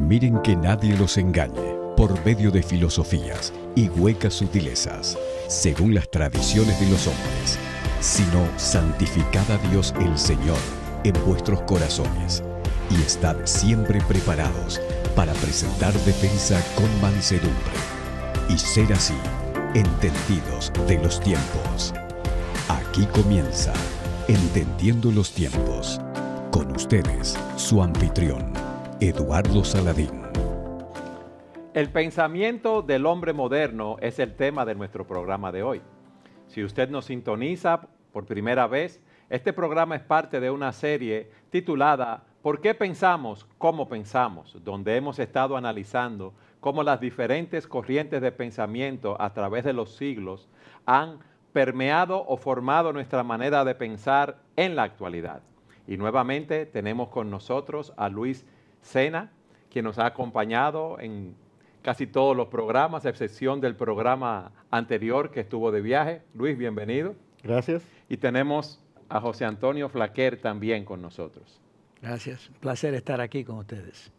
Miren que nadie los engañe por medio de filosofías y huecas sutilezas, según las tradiciones de los hombres, sino santificad a Dios el Señor en vuestros corazones y estad siempre preparados para presentar defensa con mansedumbre y ser así entendidos de los tiempos. Aquí comienza Entendiendo los Tiempos. Con ustedes, su anfitrión, Eduardo Saladín. El pensamiento del hombre moderno es el tema de nuestro programa de hoy. Si usted nos sintoniza por primera vez, este programa es parte de una serie titulada ¿Por qué pensamos cómo pensamos?, donde hemos estado analizando cómo las diferentes corrientes de pensamiento a través de los siglos han permeado o formado nuestra manera de pensar en la actualidad. Y nuevamente tenemos con nosotros a Luis Sena, quien nos ha acompañado en casi todos los programas, a excepción del programa anterior que estuvo de viaje. Luis, bienvenido. Gracias. Y tenemos a José Antonio Flaquer también con nosotros. Gracias, un placer estar aquí con ustedes.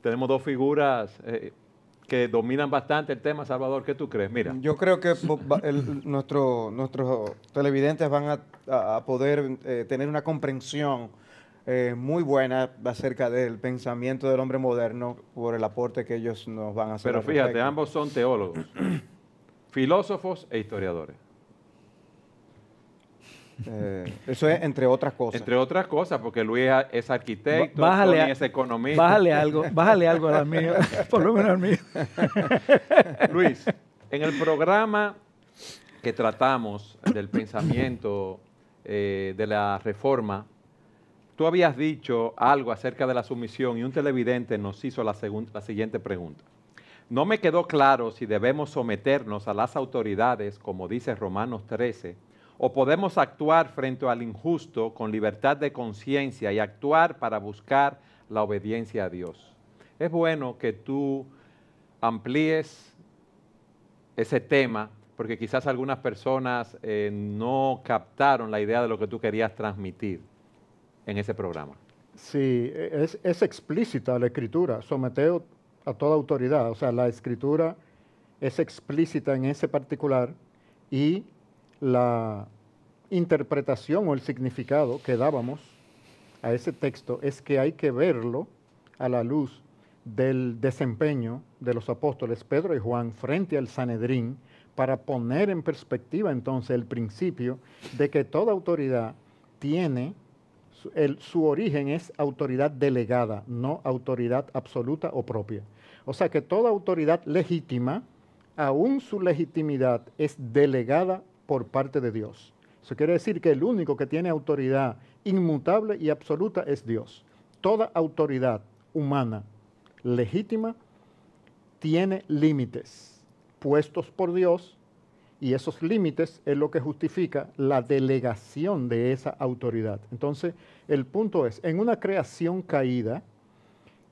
Tenemos dos figuras que dominan bastante el tema. Salvador, ¿qué tú crees? Mira. Yo creo que nuestros televidentes van a poder tener una comprensión muy buena acerca del pensamiento del hombre moderno por el aporte que ellos nos van a hacer. Pero fíjate, ambos son teólogos, filósofos e historiadores. Eso es entre otras cosas. Entre otras cosas, porque Luis es arquitecto, Tony es economista. Bájale algo a la mía, por lo menos al mío. Luis, en el programa que tratamos del pensamiento de la reforma, tú habías dicho algo acerca de la sumisión y un televidente nos hizo la siguiente pregunta. No me quedó claro si debemos someternos a las autoridades, como dice Romanos 13, o podemos actuar frente al injusto con libertad de conciencia y actuar para buscar la obediencia a Dios. Es bueno que tú amplíes ese tema, porque quizás algunas personas no captaron la idea de lo que tú querías transmitir en ese programa. Sí, es explícita la Escritura, someteo a toda autoridad. O sea, la Escritura es explícita en ese particular y la interpretación o el significado que dábamos a ese texto es que hay que verlo a la luz del desempeño de los apóstoles Pedro y Juan frente al Sanedrín para poner en perspectiva entonces el principio de que toda autoridad tiene, su origen es autoridad delegada, no autoridad absoluta o propia. O sea que toda autoridad legítima, aún su legitimidad es delegada por parte de Dios. Eso quiere decir que el único que tiene autoridad inmutable y absoluta es Dios. Toda autoridad humana legítima tiene límites puestos por Dios y esos límites es lo que justifica la delegación de esa autoridad. Entonces, el punto es, en una creación caída,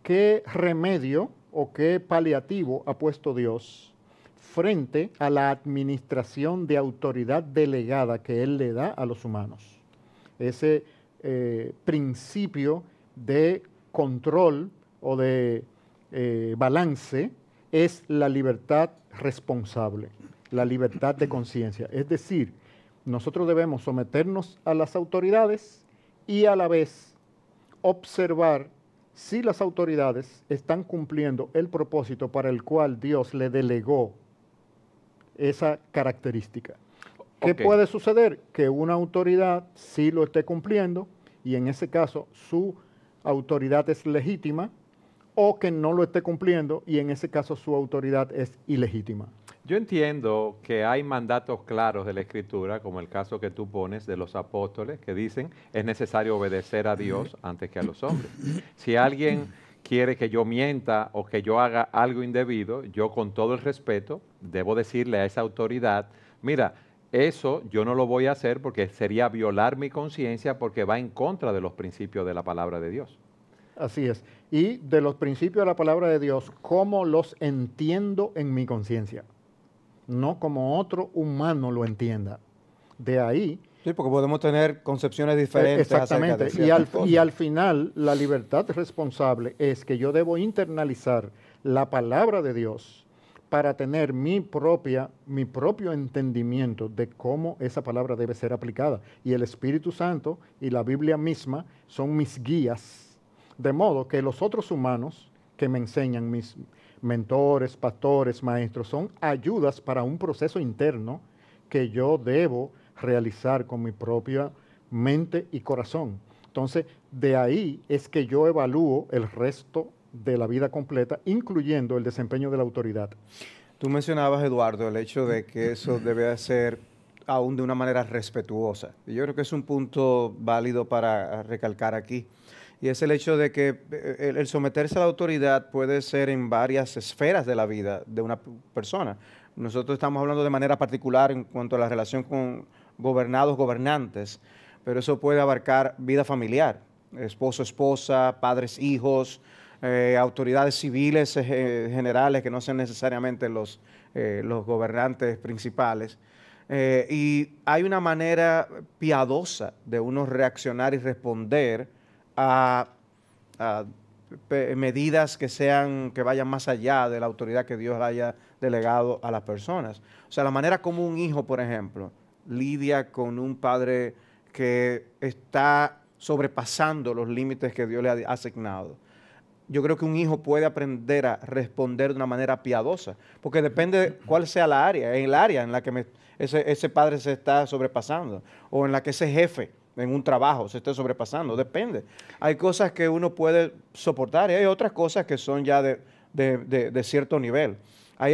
¿qué remedio o qué paliativo ha puesto Dios frente a la administración de autoridad delegada que Él le da a los humanos? Ese principio de control o de balance es la libertad responsable, la libertad de conciencia. Es decir, nosotros debemos someternos a las autoridades y a la vez observar si las autoridades están cumpliendo el propósito para el cual Dios le delegó esa característica. ¿Qué puede suceder? Que una autoridad sí lo esté cumpliendo y en ese caso su autoridad es legítima, o que no lo esté cumpliendo y en ese caso su autoridad es ilegítima. Yo entiendo que hay mandatos claros de la Escritura, como el caso que tú pones de los apóstoles, que dicen es necesario obedecer a Dios antes que a los hombres. Si alguien quiere que yo mienta o que yo haga algo indebido, yo con todo el respeto debo decirle a esa autoridad, mira, eso yo no lo voy a hacer porque sería violar mi conciencia porque va en contra de los principios de la palabra de Dios. Así es. Y de los principios de la palabra de Dios, ¿cómo los entiendo en mi conciencia? No como otro humano lo entienda. De ahí Sí, porque podemos tener concepciones diferentes. Exactamente. Acerca de Y al final, la libertad responsable es que yo debo internalizar la palabra de Dios para tener mi propio entendimiento de cómo esa palabra debe ser aplicada. Y el Espíritu Santo y la Biblia misma son mis guías, de modo que los otros humanos que me enseñan, mis mentores, pastores, maestros, son ayudas para un proceso interno que yo debo realizar con mi propia mente y corazón. Entonces, de ahí es que yo evalúo el resto de la vida completa, incluyendo el desempeño de la autoridad. Tú mencionabas, Eduardo, el hecho de que eso debe ser aún de una manera respetuosa. Y yo creo que es un punto válido para recalcar aquí. Y es el hecho de que el someterse a la autoridad puede ser en varias esferas de la vida de una persona. Nosotros estamos hablando de manera particular en cuanto a la relación con gobernados, gobernantes, pero eso puede abarcar vida familiar, esposo, esposa, padres, hijos, autoridades civiles generales que no sean necesariamente los gobernantes principales. Y hay una manera piadosa de uno reaccionar y responder a medidas que vayan más allá de la autoridad que Dios haya delegado a las personas. O sea, la manera como un hijo, por ejemplo, lidia con un padre que está sobrepasando los límites que Dios le ha asignado. Yo creo que un hijo puede aprender a responder de una manera piadosa, porque depende de cuál sea el área en la que ese padre se está sobrepasando, o en la que ese jefe en un trabajo se esté sobrepasando, depende. Hay cosas que uno puede soportar y hay otras cosas que son ya de cierto nivel. Hay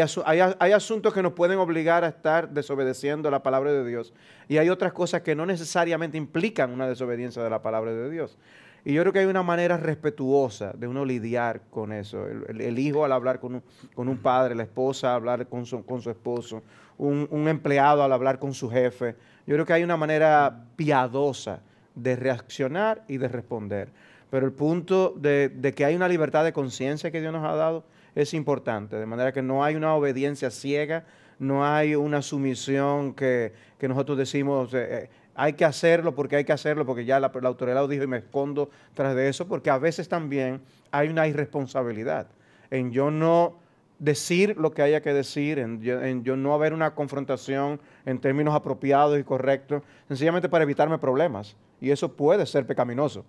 asuntos que nos pueden obligar a estar desobedeciendo la palabra de Dios y hay otras cosas que no necesariamente implican una desobediencia de la palabra de Dios. Y yo creo que hay una manera respetuosa de uno lidiar con eso. El hijo al hablar con un padre, la esposa al hablar con su esposo, un empleado al hablar con su jefe. Yo creo que hay una manera piadosa de reaccionar y de responder. Pero el punto de que hay una libertad de conciencia que Dios nos ha dado es importante. De manera que no hay una obediencia ciega, no hay una sumisión que nosotros decimos... hay que hacerlo porque ya la autoridad lo dijo y me escondo tras de eso, porque a veces también hay una irresponsabilidad en yo no decir lo que haya que decir, en yo no haber una confrontación en términos apropiados y correctos, sencillamente para evitarme problemas. Y eso puede ser pecaminoso.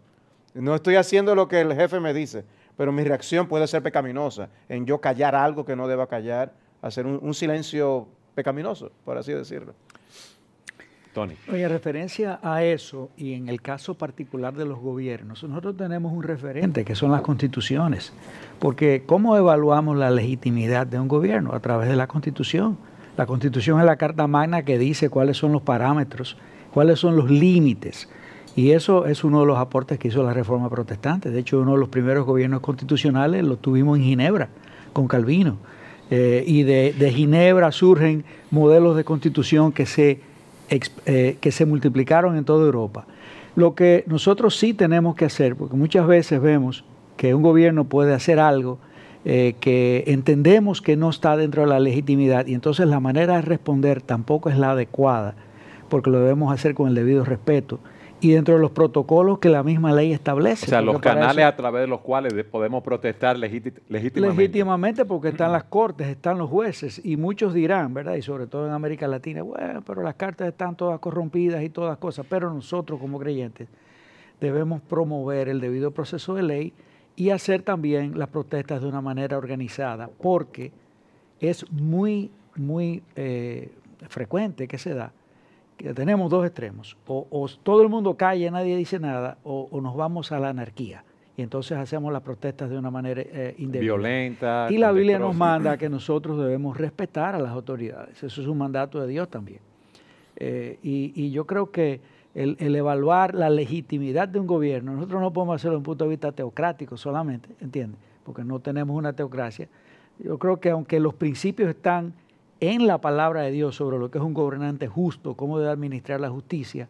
No estoy haciendo lo que el jefe me dice, pero mi reacción puede ser pecaminosa, en yo callar algo que no deba callar, hacer un silencio pecaminoso, por así decirlo. Tony. Oye, en referencia a eso, y en el caso particular de los gobiernos, nosotros tenemos un referente que son las constituciones, porque ¿cómo evaluamos la legitimidad de un gobierno? A través de la Constitución. La Constitución es la Carta Magna que dice cuáles son los parámetros, cuáles son los límites, y eso es uno de los aportes que hizo la Reforma Protestante. De hecho, uno de los primeros gobiernos constitucionales lo tuvimos en Ginebra, con Calvino, y de Ginebra surgen modelos de constitución que se multiplicaron en toda Europa. Lo que nosotros sí tenemos que hacer, porque muchas veces vemos que un gobierno puede hacer algo que entendemos que no está dentro de la legitimidad y entonces la manera de responder tampoco es la adecuada, porque lo debemos hacer con el debido respeto y dentro de los protocolos que la misma ley establece. O sea, los canales a través de los cuales podemos protestar legítimamente. Legítimamente, porque están las cortes, están los jueces, y muchos dirán, ¿verdad? Y sobre todo en América Latina, bueno, pero las cartas están todas corrompidas y todas cosas, pero nosotros como creyentes debemos promover el debido proceso de ley y hacer también las protestas de una manera organizada, porque es muy frecuente que se da que tenemos dos extremos, o todo el mundo calla, nadie dice nada, o nos vamos a la anarquía, y entonces hacemos las protestas de una manera indebida. Violenta. Y la Biblia nos manda que nosotros debemos respetar a las autoridades, eso es un mandato de Dios también. Y yo creo que el evaluar la legitimidad de un gobierno, nosotros no podemos hacerlo desde un punto de vista teocrático solamente, ¿entiendes? Porque no tenemos una teocracia. Yo creo que aunque los principios están en la palabra de Dios sobre lo que es un gobernante justo, cómo debe administrar la justicia,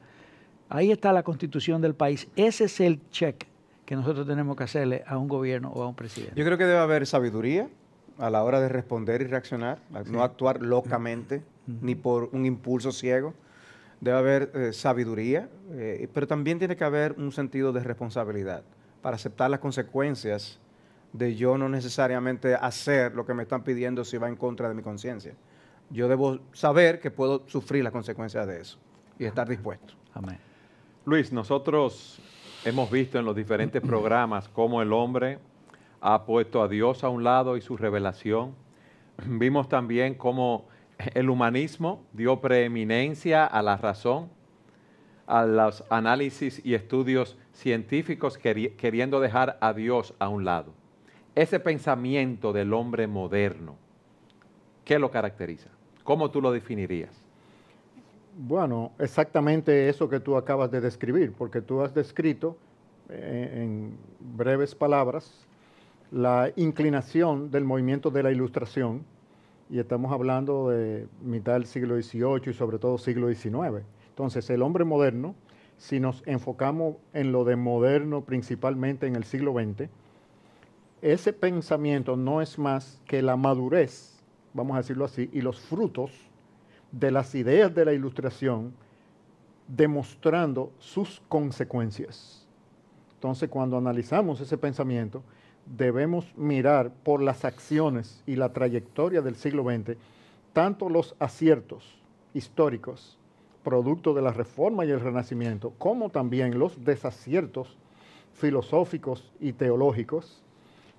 ahí está la constitución del país. Ese es el check que nosotros tenemos que hacerle a un gobierno o a un presidente. Yo creo que debe haber sabiduría a la hora de responder y reaccionar, no actuar locamente, ni por un impulso ciego. debe haber sabiduría, pero también tiene que haber un sentido de responsabilidad para aceptar las consecuencias de yo no necesariamente hacer lo que me están pidiendo si va en contra de mi conciencia. Yo debo saber que puedo sufrir las consecuencias de eso y estar dispuesto. Amén. Luis, nosotros hemos visto en los diferentes programas cómo el hombre ha puesto a Dios a un lado y su revelación. Vimos también cómo el humanismo dio preeminencia a la razón, a los análisis y estudios científicos queriendo dejar a Dios a un lado. Ese pensamiento del hombre moderno, ¿qué lo caracteriza? ¿Cómo tú lo definirías? Bueno, exactamente eso que tú acabas de describir, porque tú has descrito en breves palabras la inclinación del movimiento de la Ilustración, y estamos hablando de mitad del siglo XVIII y sobre todo siglo XIX. Entonces, el hombre moderno, si nos enfocamos en lo de moderno principalmente en el siglo XX, ese pensamiento no es más que la madurez, vamos a decirlo así, y los frutos de las ideas de la Ilustración demostrando sus consecuencias. Entonces, cuando analizamos ese pensamiento, debemos mirar por las acciones y la trayectoria del siglo XX, tanto los aciertos históricos, producto de la Reforma y el Renacimiento, como también los desaciertos filosóficos y teológicos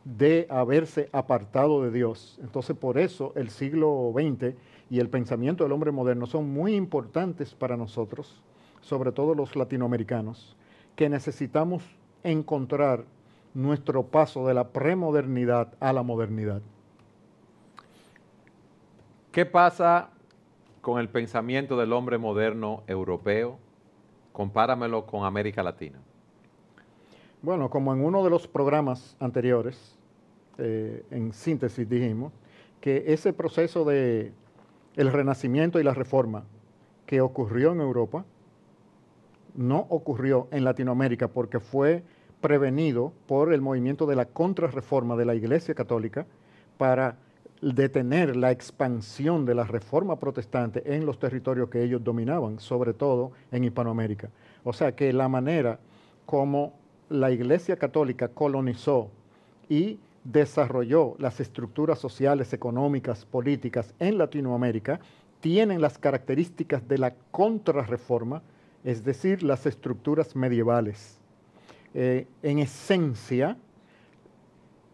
de haberse apartado de Dios. Entonces, por eso el siglo XX y el pensamiento del hombre moderno son muy importantes para nosotros, sobre todo los latinoamericanos, que necesitamos encontrar nuestro paso de la premodernidad a la modernidad. ¿Qué pasa con el pensamiento del hombre moderno europeo? Compáramelo con América Latina. Bueno, como en uno de los programas anteriores, en síntesis dijimos, que ese proceso de el Renacimiento y la Reforma que ocurrió en Europa, no ocurrió en Latinoamérica porque fue prevenido por el movimiento de la contrarreforma de la Iglesia Católica para detener la expansión de la Reforma protestante en los territorios que ellos dominaban, sobre todo en Hispanoamérica. O sea que la manera como la Iglesia Católica colonizó y desarrolló las estructuras sociales, económicas, políticas en Latinoamérica tienen las características de la contrarreforma, es decir, las estructuras medievales. En esencia,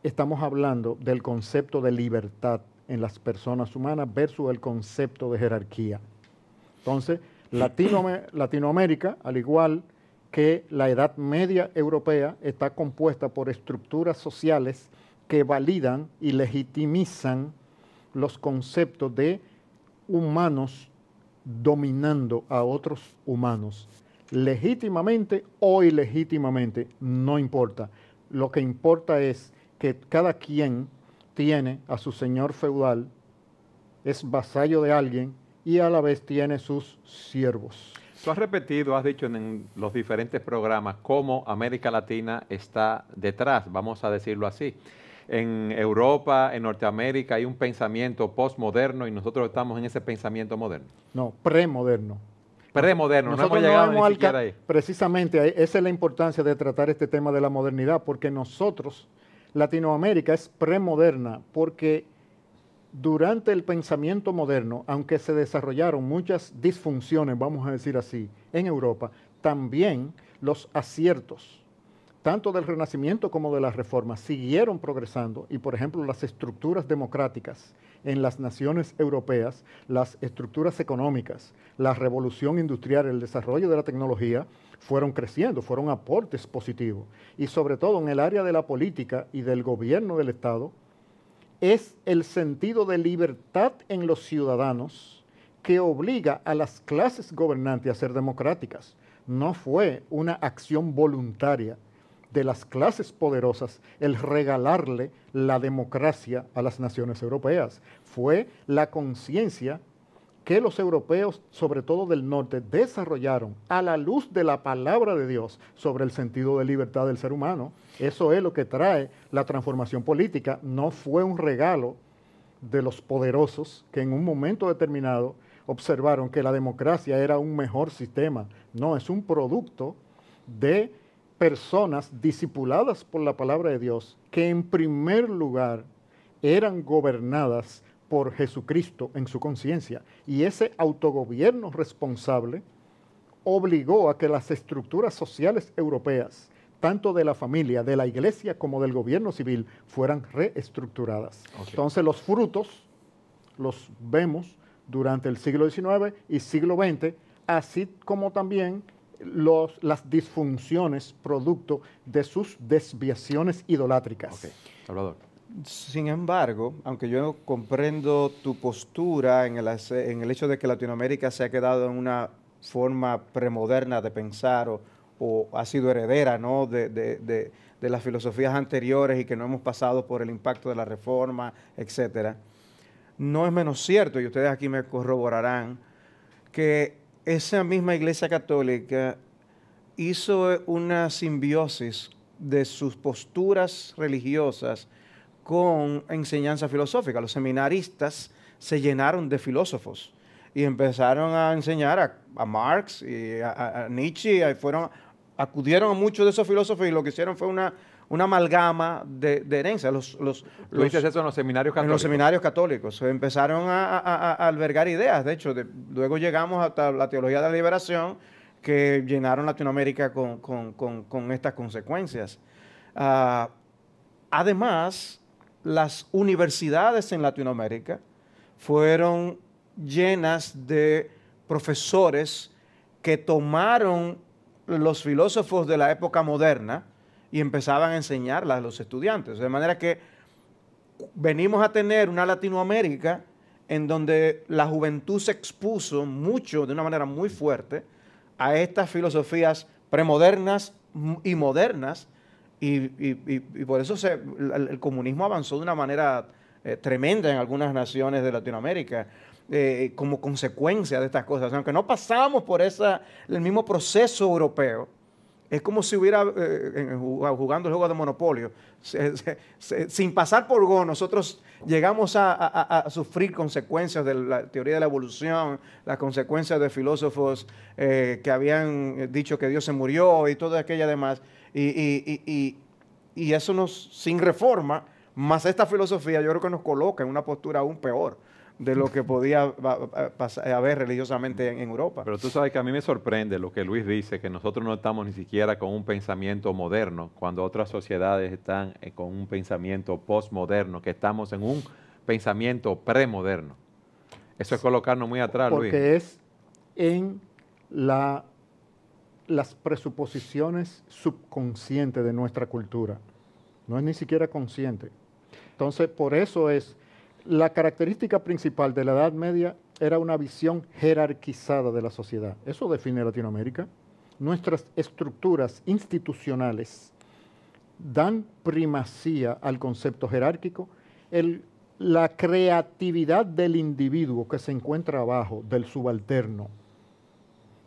estamos hablando del concepto de libertad en las personas humanas versus el concepto de jerarquía. Entonces, Latinoamérica, al igual que la Edad Media europea, está compuesta por estructuras sociales que validan y legitimizan los conceptos de humanos dominando a otros humanos. Legítimamente o ilegítimamente, no importa. Lo que importa es que cada quien tiene a su señor feudal, es vasallo de alguien y a la vez tiene sus siervos. Tú has repetido, has dicho en los diferentes programas cómo América Latina está detrás, vamos a decirlo así. En Europa, en Norteamérica hay un pensamiento postmoderno y nosotros estamos en ese pensamiento moderno. No, premoderno. Premoderno, Nosotros no hemos llegado ni siquiera ahí. Precisamente, esa es la importancia de tratar este tema de la modernidad, porque nosotros, Latinoamérica es premoderna, porque durante el pensamiento moderno, aunque se desarrollaron muchas disfunciones, vamos a decir así, en Europa, también los aciertos, tanto del Renacimiento como de la Reforma, siguieron progresando y, por ejemplo, las estructuras democráticas en las naciones europeas, las estructuras económicas, la revolución industrial, el desarrollo de la tecnología, fueron creciendo, fueron aportes positivos. Y sobre todo en el área de la política y del gobierno del Estado, es el sentido de libertad en los ciudadanos que obliga a las clases gobernantes a ser democráticas. No fue una acción voluntaria de las clases poderosas el regalarle la democracia a las naciones europeas. Fue la conciencia que los europeos, sobre todo del norte, desarrollaron a la luz de la palabra de Dios sobre el sentido de libertad del ser humano. Eso es lo que trae la transformación política. No fue un regalo de los poderosos que en un momento determinado observaron que la democracia era un mejor sistema. No, es un producto de personas discipuladas por la palabra de Dios, que en primer lugar eran gobernadas por Jesucristo en su conciencia. Y ese autogobierno responsable obligó a que las estructuras sociales europeas, tanto de la familia, de la iglesia, como del gobierno civil, fueran reestructuradas. Okay. Entonces los frutos los vemos durante el siglo XIX y siglo XX, así como también las disfunciones producto de sus desviaciones idolátricas. Okay. Salvador. Sin embargo, aunque yo comprendo tu postura en el hecho de que Latinoamérica se ha quedado en una forma premoderna de pensar o ha sido heredera, ¿no?, de las filosofías anteriores y que no hemos pasado por el impacto de la Reforma, etcétera, no es menos cierto, y ustedes aquí me corroborarán, que esa misma Iglesia Católica hizo una simbiosis de sus posturas religiosas con enseñanza filosófica. Los seminaristas se llenaron de filósofos y empezaron a enseñar a Marx y a Nietzsche, acudieron a muchos de esos filósofos y lo que hicieron fue una amalgama de herencia. ¿Tú dices eso en los seminarios católicos? En los seminarios católicos. Empezaron a albergar ideas. De hecho, luego llegamos hasta la teología de la liberación, que llenaron Latinoamérica con estas consecuencias. Además, las universidades en Latinoamérica fueron llenas de profesores que tomaron los filósofos de la época moderna y empezaban a enseñarlas a los estudiantes. De manera que venimos a tener una Latinoamérica en donde la juventud se expuso mucho, de una manera muy fuerte, a estas filosofías premodernas y modernas, y por eso el comunismo avanzó de una manera tremenda en algunas naciones de Latinoamérica, como consecuencia de estas cosas. Aunque no pasamos por el mismo proceso europeo, es como si hubiera, jugando el juego de Monopolio, sin pasar por Go, nosotros llegamos a sufrir consecuencias de la teoría de la evolución, las consecuencias de filósofos que habían dicho que Dios se murió y todo aquello demás. Y eso sin reforma, más esta filosofía, yo creo que nos coloca en una postura aún peor de lo que podía haber religiosamente en Europa. Pero tú sabes que a mí me sorprende lo que Luis dice, que nosotros no estamos ni siquiera con un pensamiento moderno, cuando otras sociedades están con un pensamiento postmoderno, que estamos en un pensamiento premoderno. Eso es colocarnos muy atrás, Luis. Porque es en las presuposiciones subconscientes de nuestra cultura. No es ni siquiera consciente. Entonces, por eso la característica principal de la Edad Media era una visión jerarquizada de la sociedad. Eso define Latinoamérica. Nuestras estructuras institucionales dan primacía al concepto jerárquico. La creatividad del individuo que se encuentra abajo, del subalterno,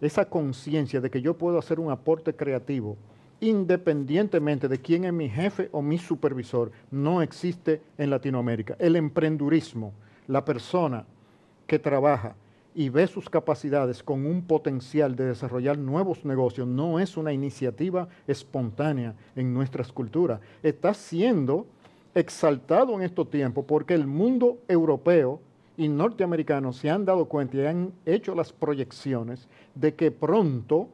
esa conciencia de que yo puedo hacer un aporte creativo independientemente de quién es mi jefe o mi supervisor, no existe en Latinoamérica. El emprendurismo, la persona que trabaja y ve sus capacidades con un potencial de desarrollar nuevos negocios, no es una iniciativa espontánea en nuestras culturas. Está siendo exaltado en estos tiempos porque el mundo europeo y norteamericano se han dado cuenta y han hecho las proyecciones de que pronto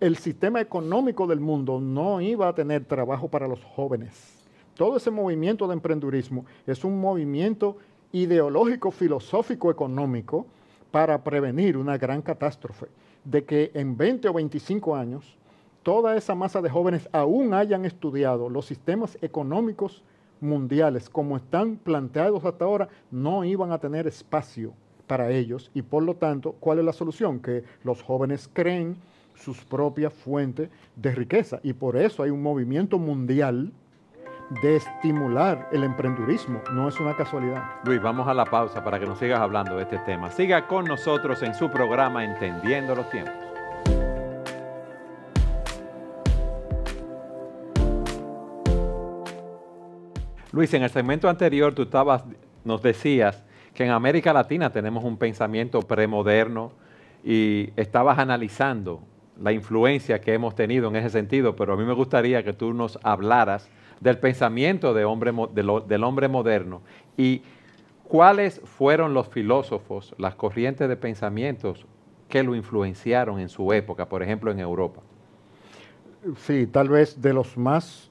el sistema económico del mundo no iba a tener trabajo para los jóvenes. Todo ese movimiento de emprendurismo es un movimiento ideológico, filosófico, económico para prevenir una gran catástrofe, de que en 20 o 25 años toda esa masa de jóvenes aún hayan estudiado los sistemas económicos mundiales como están planteados hasta ahora, no iban a tener espacio para ellos y por lo tanto, ¿cuál es la solución? Que los jóvenes creen sus propias fuentes de riqueza y por eso hay un movimiento mundial de estimular el emprendurismo, no es una casualidad. Luis, vamos a la pausa para que nos sigas hablando de este tema. Siga con nosotros en su programa Entendiendo los Tiempos. Luis, en el segmento anterior nos decías que en América Latina tenemos un pensamiento premoderno y estabas analizando la influencia que hemos tenido en ese sentido, pero a mí me gustaría que tú nos hablaras del pensamiento del hombre moderno y cuáles fueron los filósofos, las corrientes de pensamientos que lo influenciaron en su época, por ejemplo en Europa. Sí, tal vez de los más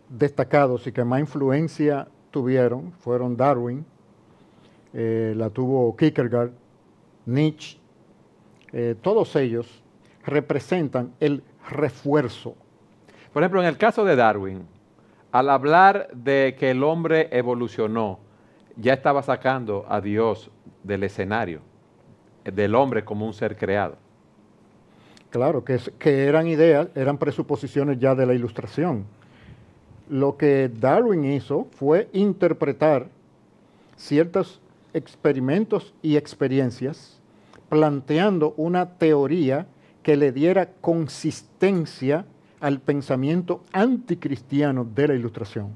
destacados y que más influencia tuvieron fueron Darwin, la tuvo Kierkegaard, Nietzsche, todos ellos representan el refuerzo. Por ejemplo, en el caso de Darwin, al hablar de que el hombre evolucionó, ya estaba sacando a Dios del escenario, del hombre como un ser creado. Claro, que eran ideas, eran presuposiciones ya de la Ilustración. Lo que Darwin hizo fue interpretar ciertos experimentos y experiencias, planteando una teoría que le diera consistencia al pensamiento anticristiano de la Ilustración,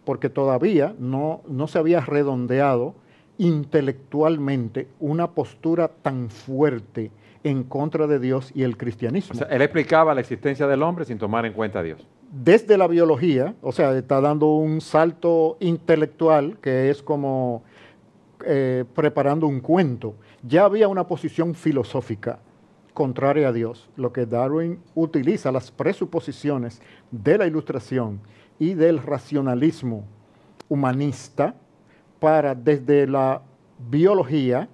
porque todavía no se había redondeado intelectualmente una postura tan fuerte en contra de Dios y el cristianismo. O sea, él explicaba la existencia del hombre sin tomar en cuenta a Dios. Desde la biología, o sea, está dando un salto intelectual que es como preparando un cuento. Ya había una posición filosófica contraria a Dios. Lo que Darwin utiliza, las presuposiciones de la Ilustración y del racionalismo humanista para, desde la biología,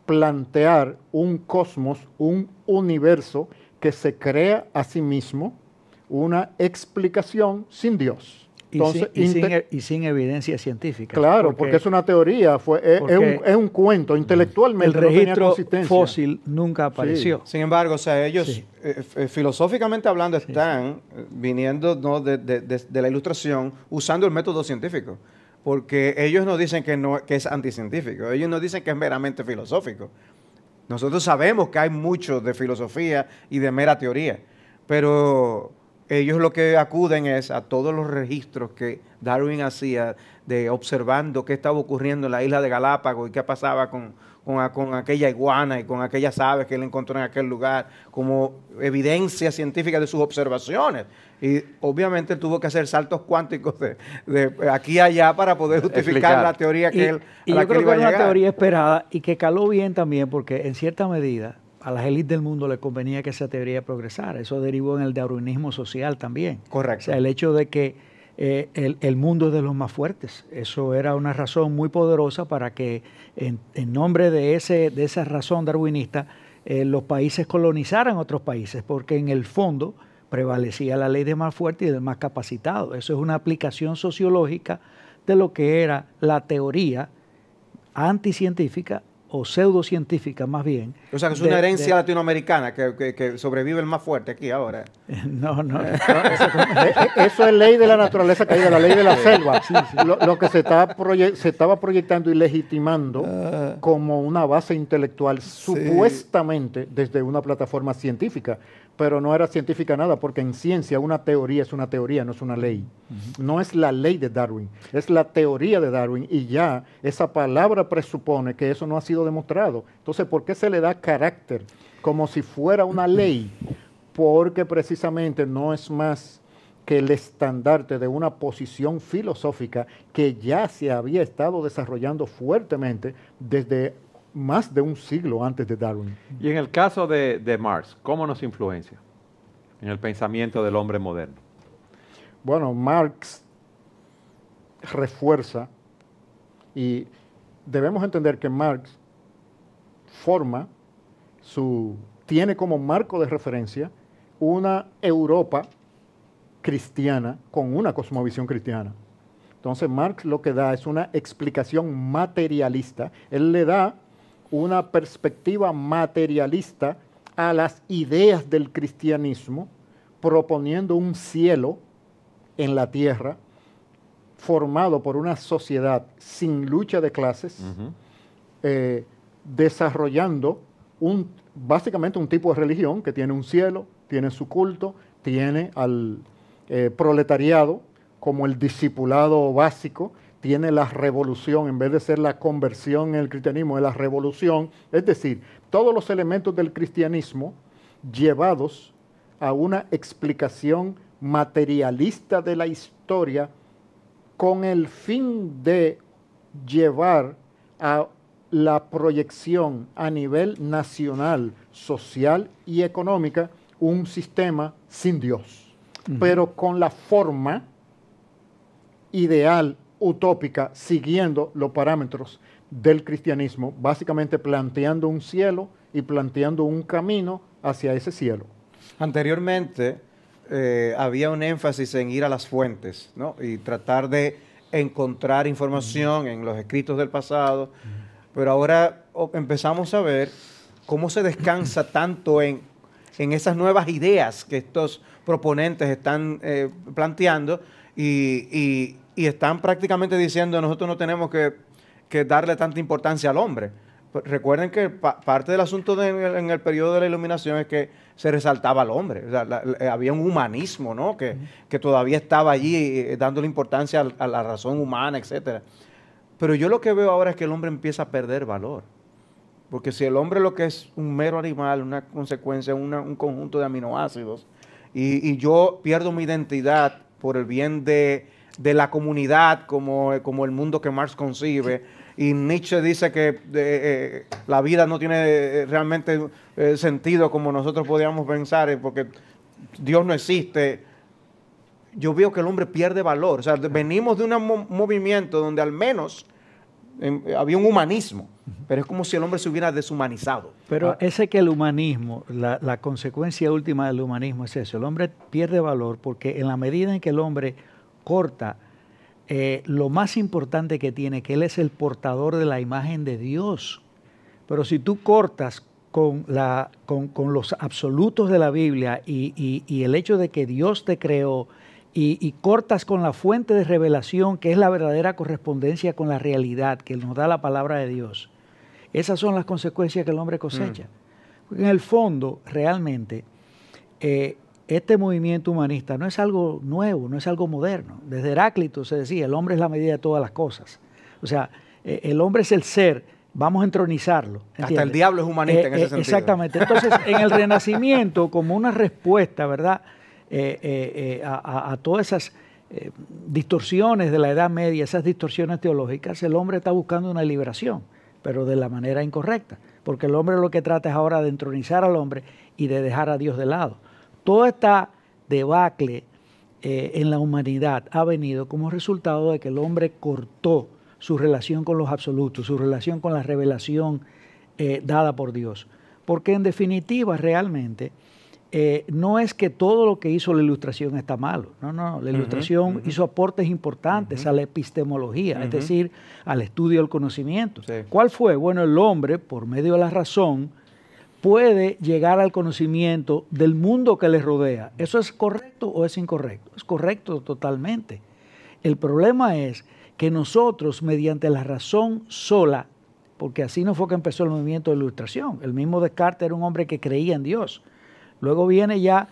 plantear un cosmos, un universo que se crea a sí mismo, una explicación sin Dios. Entonces, y sin evidencia científica. Claro, porque es una teoría, es un cuento, intelectualmente el no tenía registro consistencia. fósil nunca apareció. Sin embargo, o sea, ellos filosóficamente hablando están viniendo, ¿no?, de la Ilustración usando el método científico, porque ellos no dicen que es anticientífico, ellos no dicen que es meramente filosófico. Nosotros sabemos que hay mucho de filosofía y de mera teoría, pero ellos lo que acuden es a todos los registros que Darwin hacía de observando qué estaba ocurriendo en la isla de Galápagos y qué pasaba con aquella iguana y con aquellas aves que él encontró en aquel lugar, como evidencia científica de sus observaciones. Y obviamente él tuvo que hacer saltos cuánticos de aquí a allá para poder justificar la teoría que él y yo creo que era una teoría esperada y que caló bien también, porque en cierta medida a las élites del mundo le convenía que esa teoría progresara. Eso derivó en el darwinismo social también. Correcto. O sea, el hecho de que el mundo es de los más fuertes. Eso era una razón muy poderosa para que en nombre de esa razón darwinista los países colonizaran otros países, porque en el fondo prevalecía la ley del más fuerte y del más capacitado. Eso es una aplicación sociológica de lo que era la teoría anticientífica o pseudocientífica más bien. O sea, que es una herencia latinoamericana que sobrevive el más fuerte aquí ahora. No. Eso es ley de la naturaleza caída, la ley de la selva. Sí. Lo que se estaba proyectando y legitimando como una base intelectual, supuestamente desde una plataforma científica, pero no era científica nada, porque en ciencia una teoría es una teoría, no es una ley. No es la ley de Darwin, es la teoría de Darwin, y ya esa palabra presupone que eso no ha sido demostrado. Entonces, ¿por qué se le da carácter como si fuera una ley? Porque precisamente no es más que el estandarte de una posición filosófica que ya se había estado desarrollando fuertemente desde más de un siglo antes de Darwin. Y en el caso de Marx, ¿cómo nos influencia en el pensamiento del hombre moderno? Bueno, Marx refuerza, y debemos entender que Marx tiene como marco de referencia una Europa cristiana con una cosmovisión cristiana. Entonces Marx lo que da es una explicación materialista. Él le da una perspectiva materialista a las ideas del cristianismo, proponiendo un cielo en la tierra formado por una sociedad sin lucha de clases, desarrollando básicamente un tipo de religión que tiene un cielo, tiene su culto, tiene al proletariado como el discipulado básico, tiene la revolución, en vez de ser la conversión en el cristianismo, es la revolución. Es decir, todos los elementos del cristianismo llevados a una explicación materialista de la historia con el fin de llevar a la proyección a nivel nacional, social y económica un sistema sin Dios, pero con la forma ideal, utópica, siguiendo los parámetros del cristianismo, básicamente planteando un cielo y planteando un camino hacia ese cielo. Anteriormente había un énfasis en ir a las fuentes, ¿no? Y tratar de encontrar información en los escritos del pasado, pero ahora empezamos a ver cómo se descansa tanto en esas nuevas ideas que estos proponentes están planteando y están prácticamente diciendo nosotros no tenemos que darle tanta importancia al hombre. Recuerden que parte del asunto en el periodo de la Iluminación es que se resaltaba al hombre. O sea, había un humanismo, ¿no? que todavía estaba allí dándole importancia a la razón humana, etc. Pero yo lo que veo ahora es que el hombre empieza a perder valor. Porque si el hombre lo que es un mero animal, una consecuencia, un conjunto de aminoácidos, y yo pierdo mi identidad por el bien de la comunidad como el mundo que Marx concibe, y Nietzsche dice que la vida no tiene realmente sentido como nosotros podríamos pensar, porque Dios no existe. Yo veo que el hombre pierde valor. O sea, venimos de un movimiento donde al menos había un humanismo, pero es como si el hombre se hubiera deshumanizado. Pero ese que el humanismo, la consecuencia última del humanismo es eso. El hombre pierde valor porque en la medida en que el hombre corta lo más importante que tiene, que él es el portador de la imagen de Dios. Pero si tú cortas con los absolutos de la Biblia y el hecho de que Dios te creó y cortas con la fuente de revelación, que es la verdadera correspondencia con la realidad que nos da la palabra de Dios, esas son las consecuencias que el hombre cosecha. Porque en el fondo, realmente, este movimiento humanista no es algo nuevo, no es algo moderno. Desde Heráclito se decía, el hombre es la medida de todas las cosas. O sea, el hombre es el ser, vamos a entronizarlo. ¿Entiendes? Hasta el diablo es humanista en ese sentido. Exactamente. Entonces, en el Renacimiento, como una respuesta, ¿verdad?, a todas esas distorsiones de la Edad Media, esas distorsiones teológicas, el hombre está buscando una liberación, pero de la manera incorrecta. Porque el hombre lo que trata es ahora de entronizar al hombre y de dejar a Dios de lado. Toda esta debacle en la humanidad ha venido como resultado de que el hombre cortó su relación con los absolutos, su relación con la revelación dada por Dios. Porque en definitiva, realmente, no es que todo lo que hizo la Ilustración está malo. No, la Ilustración hizo aportes importantes a la epistemología, es decir, al estudio del conocimiento. Sí. ¿Cuál fue? Bueno, el hombre, por medio de la razón, puede llegar al conocimiento del mundo que le rodea. ¿Eso es correcto o es incorrecto? Es correcto totalmente. El problema es que nosotros, mediante la razón sola, porque así no fue que empezó el movimiento de la Ilustración, el mismo Descartes era un hombre que creía en Dios. Luego viene ya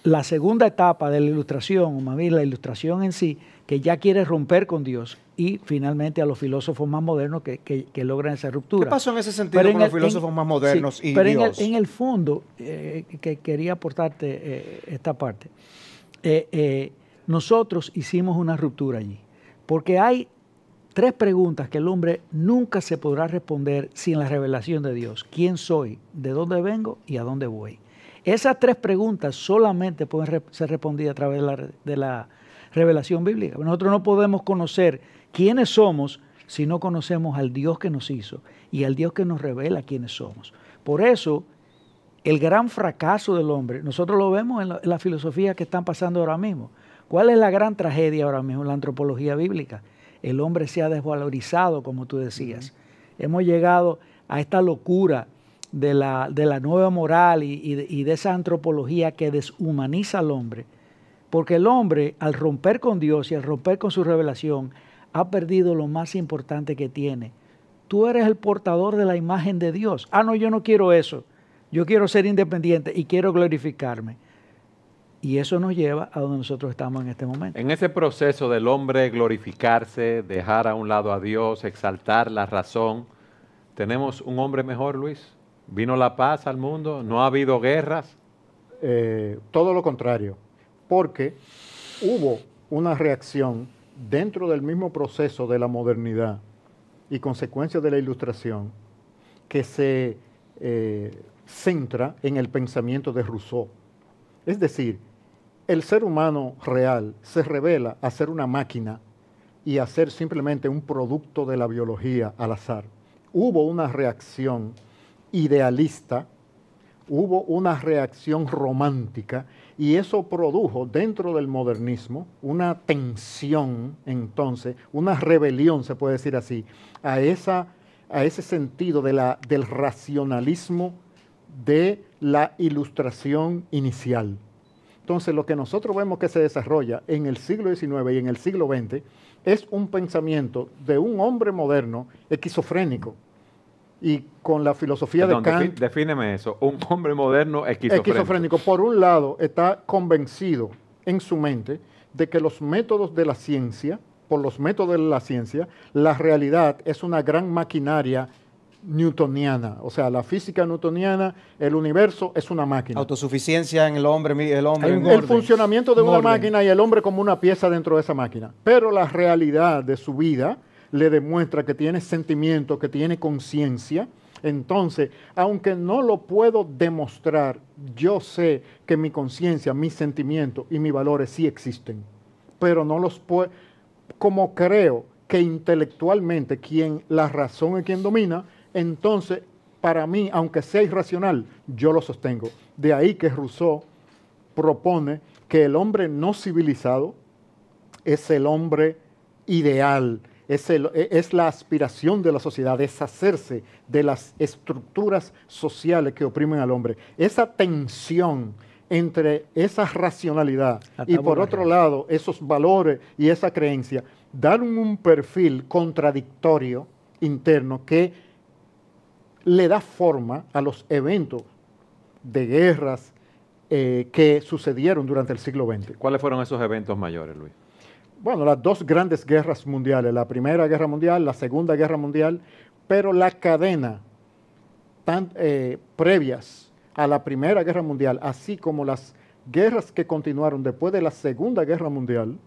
la segunda etapa de la Ilustración, o más bien la Ilustración en sí, que ya quiere romper con Dios, y finalmente a los filósofos más modernos que logran esa ruptura. ¿Qué pasó en ese sentido con los filósofos más modernos y pero Dios? En el fondo, que quería aportarte esta parte, nosotros hicimos una ruptura allí, porque hay tres preguntas que el hombre nunca se podrá responder sin la revelación de Dios. ¿Quién soy? ¿De dónde vengo? ¿Y a dónde voy? Esas tres preguntas solamente pueden ser respondidas a través de la revelación bíblica. Nosotros no podemos conocer quiénes somos si no conocemos al Dios que nos hizo y al Dios que nos revela quiénes somos. Por eso, el gran fracaso del hombre, nosotros lo vemos en la filosofía que están pasando ahora mismo. ¿Cuál es la gran tragedia ahora mismo en la antropología bíblica? El hombre se ha desvalorizado, como tú decías. Hemos llegado a esta locura de la nueva moral y de esa antropología que deshumaniza al hombre, porque el hombre, al romper con Dios y al romper con su revelación, ha perdido lo más importante que tiene. Tú eres el portador de la imagen de Dios. Ah, no, yo no quiero eso. Yo quiero ser independiente y quiero glorificarme. Y eso nos lleva a donde nosotros estamos en este momento. En ese proceso del hombre glorificarse, dejar a un lado a Dios, exaltar la razón, ¿tenemos un hombre mejor, Luis? ¿Vino la paz al mundo? ¿No ha habido guerras? Todo lo contrario, porque hubo una reacción dentro del mismo proceso de la modernidad y consecuencia de la ilustración que se centra en el pensamiento de Rousseau. Es decir, el ser humano real se revela a ser una máquina y a ser simplemente un producto de la biología al azar. Hubo una reacción idealista, hubo una reacción romántica y eso produjo dentro del modernismo una tensión, entonces, una rebelión, se puede decir así, a ese sentido del racionalismo de la ilustración inicial. Entonces, lo que nosotros vemos que se desarrolla en el siglo XIX y en el siglo XX es un pensamiento de un hombre moderno esquizofrénico. Y con la filosofía de Kant... Defíneme eso, un hombre moderno esquizofrénico. Esquizofrénico, por un lado, está convencido en su mente de que los métodos de la ciencia, por los métodos de la ciencia, la realidad es una gran maquinaria newtoniana. O sea, la física newtoniana, el universo es una máquina. Autosuficiencia en el hombre. El funcionamiento de una máquina y el hombre como una pieza dentro de esa máquina. Pero la realidad de su vida le demuestra que tiene sentimiento, que tiene conciencia. Entonces, aunque no lo puedo demostrar, yo sé que mi conciencia, mis sentimientos y mis valores sí existen. Pero no los puedo, como creo que intelectualmente la razón es quien domina, entonces, para mí, aunque sea irracional, yo lo sostengo. De ahí que Rousseau propone que el hombre no civilizado es el hombre ideal, es la aspiración de la sociedad, deshacerse de las estructuras sociales que oprimen al hombre. Esa tensión entre esa racionalidad y por otro lado esos valores y esa creencia dan un perfil contradictorio interno que le da forma a los eventos de guerras que sucedieron durante el siglo XX. ¿Cuáles fueron esos eventos mayores, Luis? Bueno, las dos grandes guerras mundiales, la Primera Guerra Mundial, la Segunda Guerra Mundial, pero la cadena previas a la Primera Guerra Mundial, así como las guerras que continuaron después de la Segunda Guerra Mundial,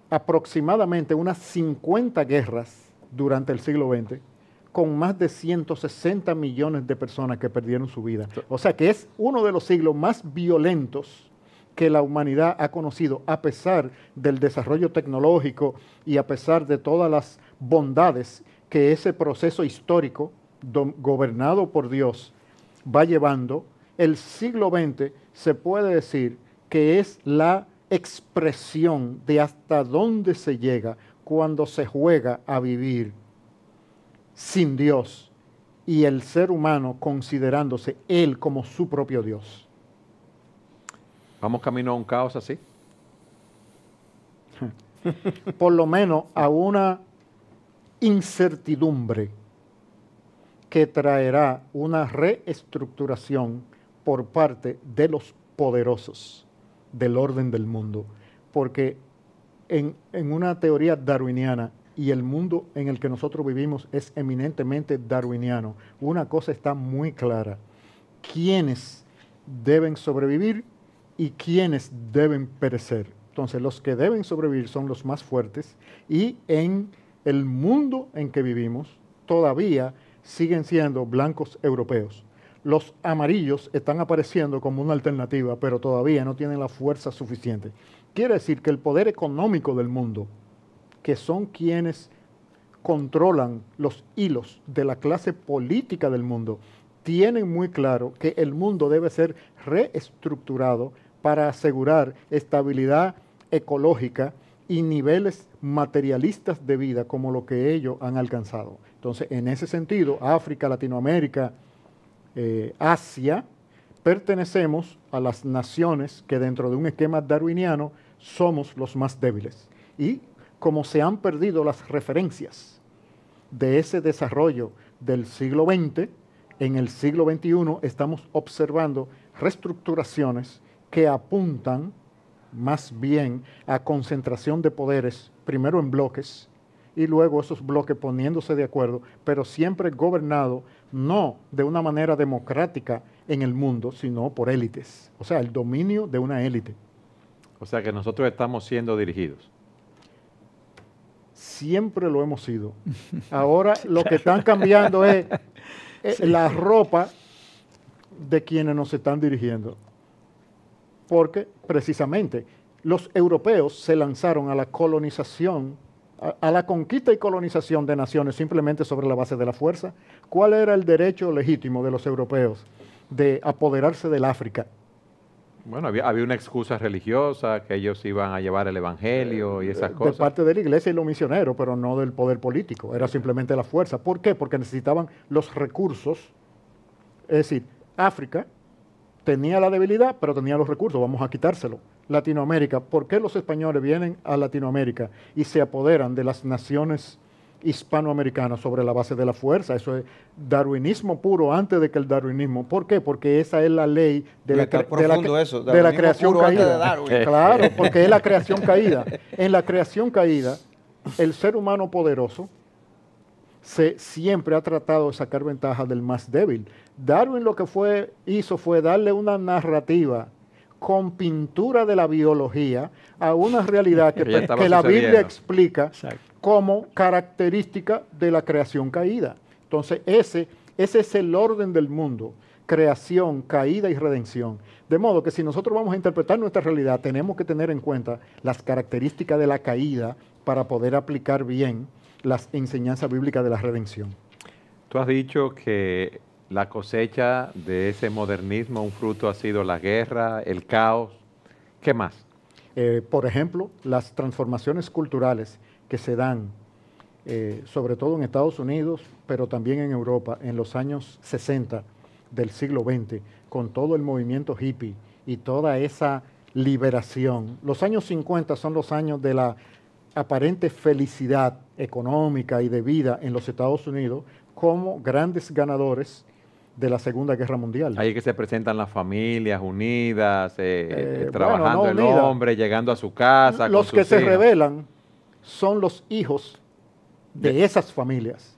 aproximadamente unas 50 guerras durante el siglo XX, con más de 160 millones de personas que perdieron su vida. O sea que es uno de los siglos más violentos que la humanidad ha conocido, a pesar del desarrollo tecnológico y a pesar de todas las bondades que ese proceso histórico, gobernado por Dios, va llevando. El siglo XX se puede decir que es la expresión de hasta dónde se llega cuando se juega a vivir sin Dios y el ser humano considerándose él como su propio Dios. ¿Vamos camino a un caos así? Por lo menos a una incertidumbre que traerá una reestructuración por parte de los poderosos del orden del mundo. Porque en una teoría darwiniana, y el mundo en el que nosotros vivimos es eminentemente darwiniano, una cosa está muy clara: quiénes deben sobrevivir y quiénes deben perecer. Entonces, los que deben sobrevivir son los más fuertes, y en el mundo en que vivimos todavía siguen siendo blancos europeos. Los amarillos están apareciendo como una alternativa, pero todavía no tienen la fuerza suficiente. Quiere decir que el poder económico del mundo, que son quienes controlan los hilos de la clase política del mundo, tienen muy claro que el mundo debe ser reestructurado para asegurar estabilidad ecológica y niveles materialistas de vida como lo que ellos han alcanzado. Entonces, en ese sentido, África, Latinoamérica, Asia, pertenecemos a las naciones que dentro de un esquema darwiniano somos los más débiles. Y como se han perdido las referencias de ese desarrollo del siglo XX, en el siglo XXI estamos observando reestructuraciones que apuntan más bien a concentración de poderes, primero en bloques, y luego esos bloques poniéndose de acuerdo, pero siempre gobernado no de una manera democrática en el mundo, sino por élites. O sea, el dominio de una élite. O sea que nosotros estamos siendo dirigidos. Siempre lo hemos sido. Ahora lo que están cambiando es la ropa de quienes nos están dirigiendo. Porque precisamente los europeos se lanzaron a la colonización, a la conquista y colonización de naciones simplemente sobre la base de la fuerza. ¿Cuál era el derecho legítimo de los europeos de apoderarse del África? Bueno, había una excusa religiosa, que ellos iban a llevar el evangelio y esas cosas. De parte de la iglesia y los misioneros, pero no del poder político. Era simplemente la fuerza. ¿Por qué? Porque necesitaban los recursos. Es decir, África tenía la debilidad, pero tenía los recursos. Vamos a quitárselo. Latinoamérica. ¿Por qué los españoles vienen a Latinoamérica y se apoderan de las naciones hispanoamericanas sobre la base de la fuerza? Eso es darwinismo puro antes de que el darwinismo. ¿Por qué? Porque esa es la ley de la creación caída. Claro, porque es la creación caída. En la creación caída, el ser humano poderoso siempre ha tratado de sacar ventaja del más débil. Darwin lo que hizo fue darle una narrativa con pintura de la biología a una realidad que la Biblia explica como característica de la creación caída. Entonces, ese es el orden del mundo: creación, caída y redención. De modo que si nosotros vamos a interpretar nuestra realidad, tenemos que tener en cuenta las características de la caída para poder aplicar bien las enseñanzas bíblicas de la redención. Tú has dicho que la cosecha de ese modernismo, un fruto ha sido la guerra, el caos. ¿Qué más? Por ejemplo, las transformaciones culturales que se dan, sobre todo en Estados Unidos, pero también en Europa, en los años 60 del siglo XX, con todo el movimiento hippie y toda esa liberación. Los años 50 son los años de la aparente felicidad económica y de vida en los Estados Unidos como grandes ganadores de la Segunda Guerra Mundial. Ahí es que se presentan las familias unidas, trabajando bueno, no el hombre, llegando a su casa. Los que se rebelan son los hijos de esas familias.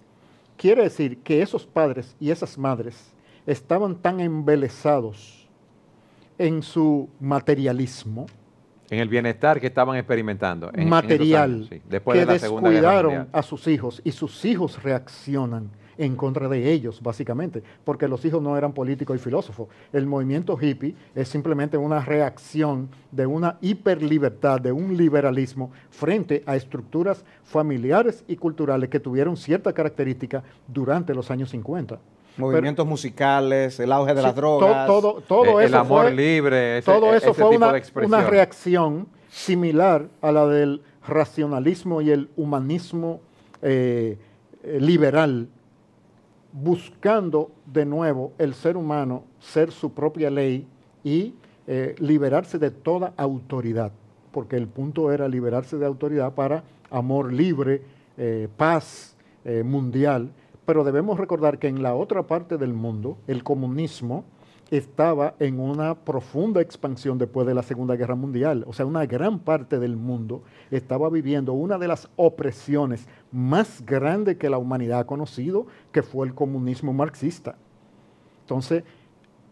Quiere decir que esos padres y esas madres estaban tan embelesados en su materialismo, en el bienestar que estaban experimentando. Material, en años, sí, después que de la Segunda Guerra descuidaron Mundial. a sus hijos y sus hijos reaccionan en contra de ellos, básicamente, porque los hijos no eran políticos y filósofos. El movimiento hippie es simplemente una reacción de una hiperlibertad, de un liberalismo frente a estructuras familiares y culturales que tuvieron cierta característica durante los años 50. Movimientos musicales, el auge de las drogas. Todo el eso amor fue, libre, todo eso fue tipo una reacción similar a la del racionalismo y el humanismo liberal, buscando de nuevo el ser humano ser su propia ley y liberarse de toda autoridad, porque el punto era liberarse de autoridad para amor libre, paz mundial. Pero debemos recordar que en la otra parte del mundo, el comunismo estaba en una profunda expansión después de la Segunda Guerra Mundial. O sea, una gran parte del mundo estaba viviendo una de las opresiones más grandes que la humanidad ha conocido, que fue el comunismo marxista. Entonces,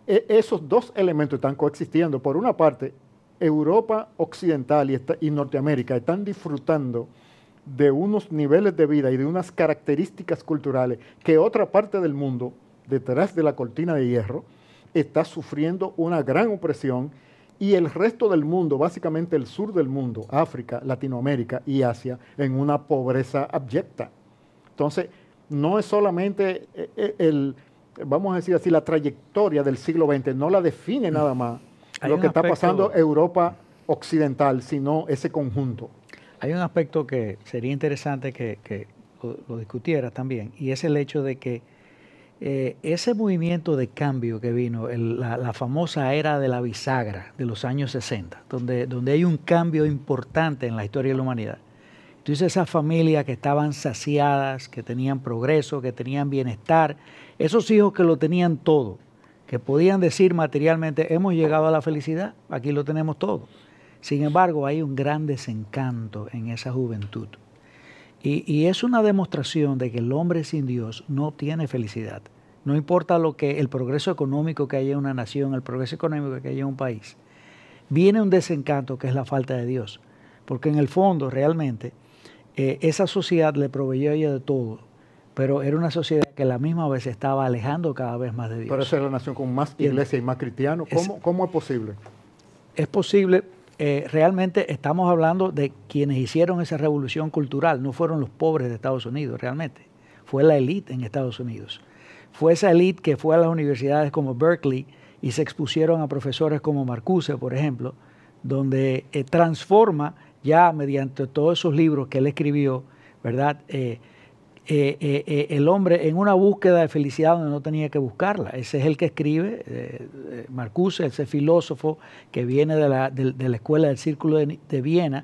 esos dos elementos están coexistiendo. Por una parte, Europa occidental y Norteamérica están disfrutando de unos niveles de vida y de unas características culturales que otra parte del mundo, detrás de la cortina de hierro, está sufriendo una gran opresión, y el resto del mundo, básicamente el sur del mundo, África, Latinoamérica y Asia, en una pobreza abyecta. Entonces, no es solamente vamos a decir así, la trayectoria del siglo XX, no la define nada más lo que está pasando en Europa occidental, sino ese conjunto. Hay un aspecto que sería interesante que lo discutiera también, y es el hecho de que ese movimiento de cambio que vino, la famosa era de la bisagra de los años 60, donde hay un cambio importante en la historia de la humanidad. Entonces esas familias que estaban saciadas, que tenían progreso, que tenían bienestar, esos hijos que lo tenían todo, que podían decir materialmente, hemos llegado a la felicidad, aquí lo tenemos todo. Sin embargo, hay un gran desencanto en esa juventud. Y es una demostración de que el hombre sin Dios no obtiene felicidad. No importa el progreso económico que haya en una nación, el progreso económico que haya en un país. Viene un desencanto que es la falta de Dios. Porque en el fondo, realmente, esa sociedad le proveyó a ella de todo. Pero era una sociedad que a la misma vez se estaba alejando cada vez más de Dios. Pero esa es la nación con más iglesia y más cristianos. ¿Cómo es posible? Es posible. Realmente estamos hablando de quienes hicieron esa revolución cultural, no fueron los pobres de Estados Unidos realmente, fue la élite en Estados Unidos. Fue esa élite que fue a las universidades como Berkeley y se expusieron a profesores como Marcuse, por ejemplo, donde transforma ya mediante todos esos libros que él escribió, ¿verdad? El hombre en una búsqueda de felicidad donde no tenía que buscarla. Ese es el que escribe, Marcuse, ese filósofo que viene de la escuela del Círculo de Viena,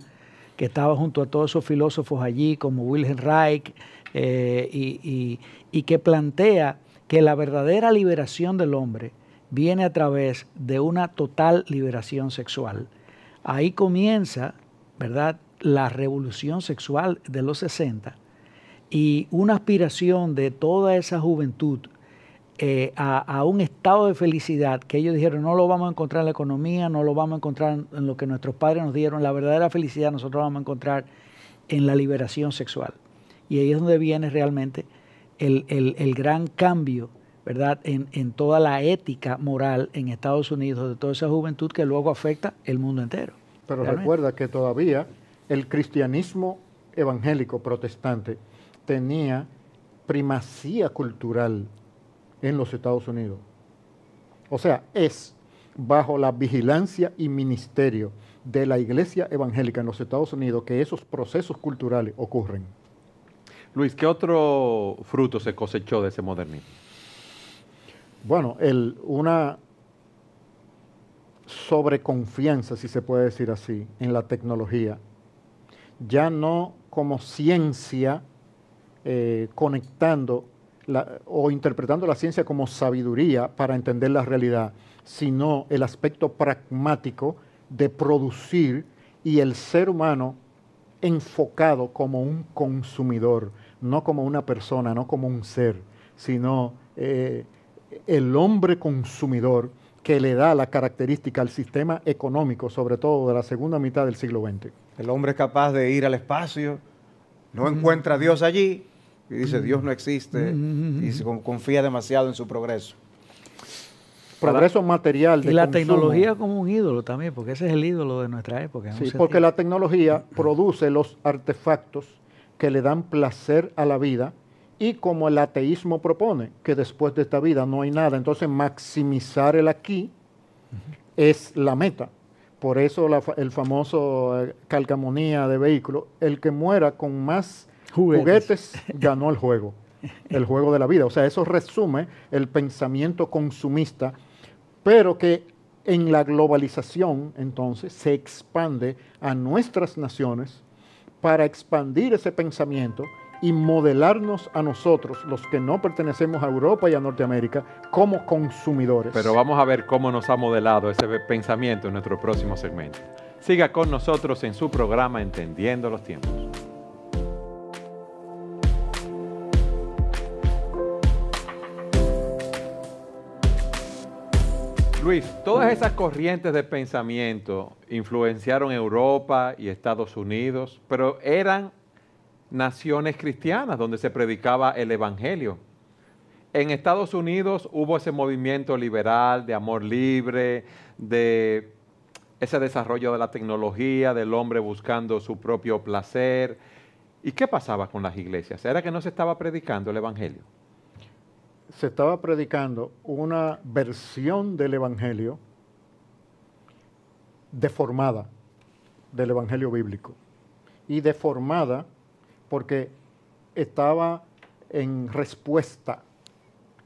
que estaba junto a todos esos filósofos allí, como Wilhelm Reich, y que plantea que la verdadera liberación del hombre viene a través de una total liberación sexual. Ahí comienza, ¿verdad?, la revolución sexual de los 60, y una aspiración de toda esa juventud a un estado de felicidad que ellos dijeron, no lo vamos a encontrar en la economía, no lo vamos a encontrar en lo que nuestros padres nos dieron, la verdadera felicidad nosotros vamos a encontrar en la liberación sexual. Y ahí es donde viene realmente el gran cambio, ¿verdad?, en toda la ética moral en Estados Unidos, de toda esa juventud que luego afecta el mundo entero. Pero recuerda que todavía el cristianismo evangélico protestante tenía primacía cultural en los Estados Unidos. O sea, es bajo la vigilancia y ministerio de la iglesia evangélica en los Estados Unidos que esos procesos culturales ocurren. Luis, ¿qué otro fruto se cosechó de ese modernismo? Bueno, una sobreconfianza, si se puede decir así, en la tecnología, ya no como ciencia, conectando o interpretando la ciencia como sabiduría para entender la realidad, sino el aspecto pragmático de producir y el ser humano enfocado como un consumidor, no como una persona, no como un ser, sino el hombre consumidor que le da la característica al sistema económico, sobre todo de la segunda mitad del siglo XX. El hombre es capaz de ir al espacio, no encuentra a Dios allí, y dice, Dios no existe, y se confía demasiado en su progreso. Progreso material de y la consumo. Tecnología como un ídolo también, porque ese es el ídolo de nuestra época. Sí, porque la tecnología produce los artefactos que le dan placer a la vida, y como el ateísmo propone, que después de esta vida no hay nada, entonces maximizar el aquí es la meta. Por eso el famoso calcamonía de vehículo, el que muera con más juguetes ganó el juego de la vida. O sea, eso resume el pensamiento consumista, pero que en la globalización entonces se expande a nuestras naciones para expandir ese pensamiento y modelarnos a nosotros, los que no pertenecemos a Europa y a Norteamérica, como consumidores. Pero vamos a ver cómo nos ha modelado ese pensamiento en nuestro próximo segmento. Siga con nosotros en su programa Entendiendo los Tiempos. Luis, todas esas corrientes de pensamiento influenciaron Europa y Estados Unidos, pero eran naciones cristianas donde se predicaba el evangelio. En Estados Unidos hubo ese movimiento liberal de amor libre, de ese desarrollo de la tecnología, del hombre buscando su propio placer. ¿Y qué pasaba con las iglesias? ¿Era que no se estaba predicando el evangelio? Se estaba predicando una versión del evangelio deformada del evangelio bíblico, y deformada porque estaba en respuesta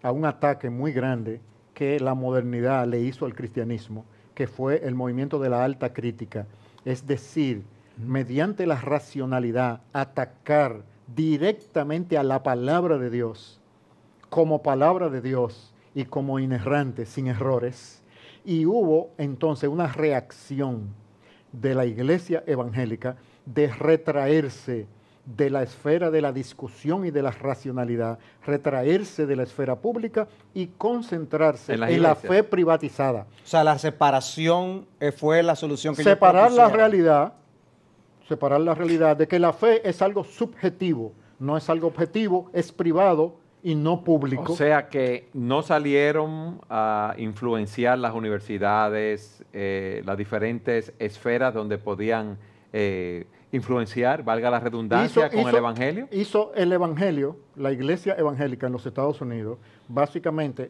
a un ataque muy grande que la modernidad le hizo al cristianismo, que fue el movimiento de la alta crítica, es decir, mediante la racionalidad, atacar directamente a la palabra de Dios como palabra de Dios y como inerrante, sin errores. Y hubo entonces una reacción de la iglesia evangélica de retraerse de la esfera de la discusión y de la racionalidad, retraerse de la esfera pública y concentrarse en la fe privatizada. O sea, la separación fue la solución que separar la realidad de que la fe es algo subjetivo, no es algo objetivo, es privado y no público. O sea que no salieron a influenciar las universidades, las diferentes esferas donde podían influenciar, valga la redundancia, con el Evangelio. Hizo el Evangelio, la iglesia evangélica en los Estados Unidos, básicamente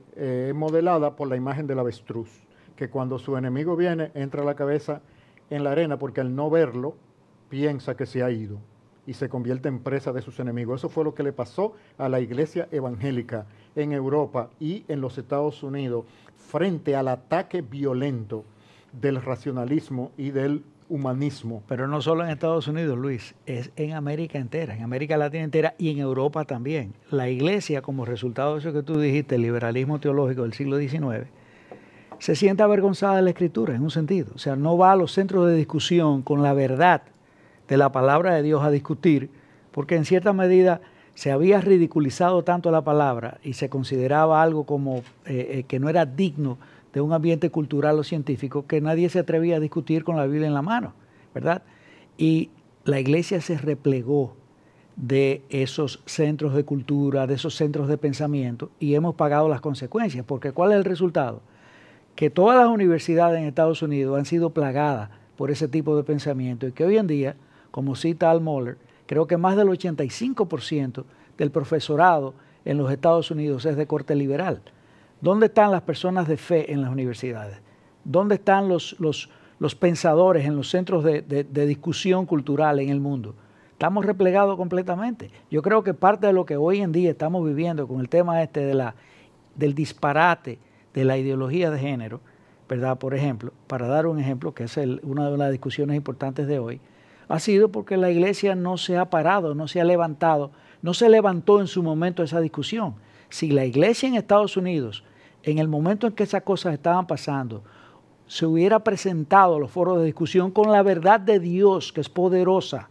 modelada por la imagen del avestruz, que cuando su enemigo viene, entra la cabeza en la arena porque al no verlo, piensa que se ha ido y se convierte en presa de sus enemigos. Eso fue lo que le pasó a la iglesia evangélica en Europa y en los Estados Unidos frente al ataque violento del racionalismo y del humanismo. Pero no solo en Estados Unidos, Luis, es en América entera, en América Latina entera y en Europa también. La iglesia, como resultado de eso que tú dijiste, el liberalismo teológico del siglo XIX, se siente avergonzada de la Escritura, en un sentido. O sea, no va a los centros de discusión con la verdad de la palabra de Dios a discutir, porque en cierta medida se había ridiculizado tanto la palabra y se consideraba algo como que no era digno de un ambiente cultural o científico, que nadie se atrevía a discutir con la Biblia en la mano, ¿verdad? Y la iglesia se replegó de esos centros de cultura, de esos centros de pensamiento, y hemos pagado las consecuencias, porque ¿cuál es el resultado? Que todas las universidades en Estados Unidos han sido plagadas por ese tipo de pensamiento, y que hoy en día, como cita Al Mohler, creo que más del 85% del profesorado en los Estados Unidos es de corte liberal. ¿Dónde están las personas de fe en las universidades? ¿Dónde están los pensadores en los centros de discusión cultural en el mundo? Estamos replegados completamente. Yo creo que parte de lo que hoy en día estamos viviendo con el tema del disparate de la ideología de género, ¿verdad? Por ejemplo, para dar un ejemplo, que es una de las discusiones importantes de hoy, ha sido porque la iglesia no se ha parado, no se ha levantado, no se levantó en su momento esa discusión. Si la iglesia en Estados Unidos, en el momento en que esas cosas estaban pasando, se hubiera presentado a los foros de discusión con la verdad de Dios, que es poderosa,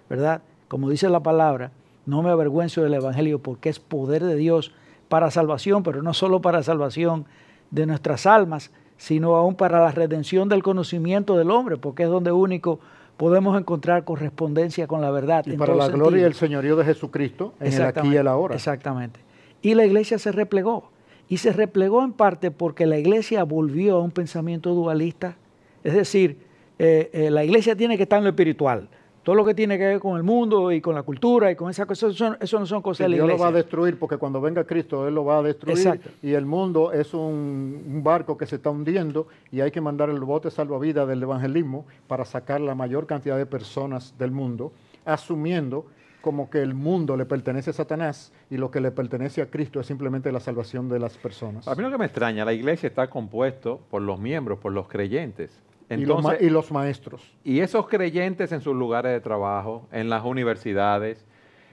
¿verdad? Como dice la palabra, no me avergüenzo del Evangelio porque es poder de Dios para salvación, pero no solo para salvación de nuestras almas, sino aún para la redención del conocimiento del hombre, porque es donde único podemos encontrar correspondencia con la verdad. Y para la gloria y el señorío de Jesucristo en el aquí y el ahora. Exactamente. Y la iglesia se replegó. Y se replegó en parte porque la iglesia volvió a un pensamiento dualista. Es decir, la iglesia tiene que estar en lo espiritual. Todo lo que tiene que ver con el mundo y con la cultura y con esas cosas, eso no son cosas de la iglesia. Dios lo va a destruir porque cuando venga Cristo, Él lo va a destruir. Exacto. Y el mundo es un barco que se está hundiendo y hay que mandar el bote salvavidas del evangelismo para sacar la mayor cantidad de personas del mundo, asumiendo como que el mundo le pertenece a Satanás y lo que le pertenece a Cristo es simplemente la salvación de las personas. A mí lo que me extraña, la iglesia está compuesto por los miembros, por los creyentes. Entonces, y los maestros. Y esos creyentes en sus lugares de trabajo, en las universidades,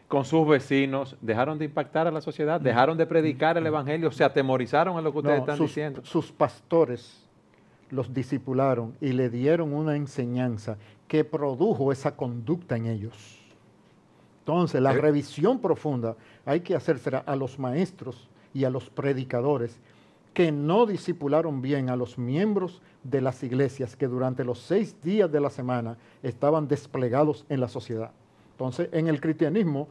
con sus vecinos, dejaron de impactar a la sociedad, dejaron de predicar el evangelio, se atemorizaron a lo que ustedes están diciendo. Sus pastores los discipularon y le dieron una enseñanza que produjo esa conducta en ellos. Entonces, la revisión profunda hay que hacérsela a los maestros y a los predicadores que no discipularon bien a los miembros de las iglesias que durante los 6 días de la semana estaban desplegados en la sociedad. Entonces, en el cristianismo,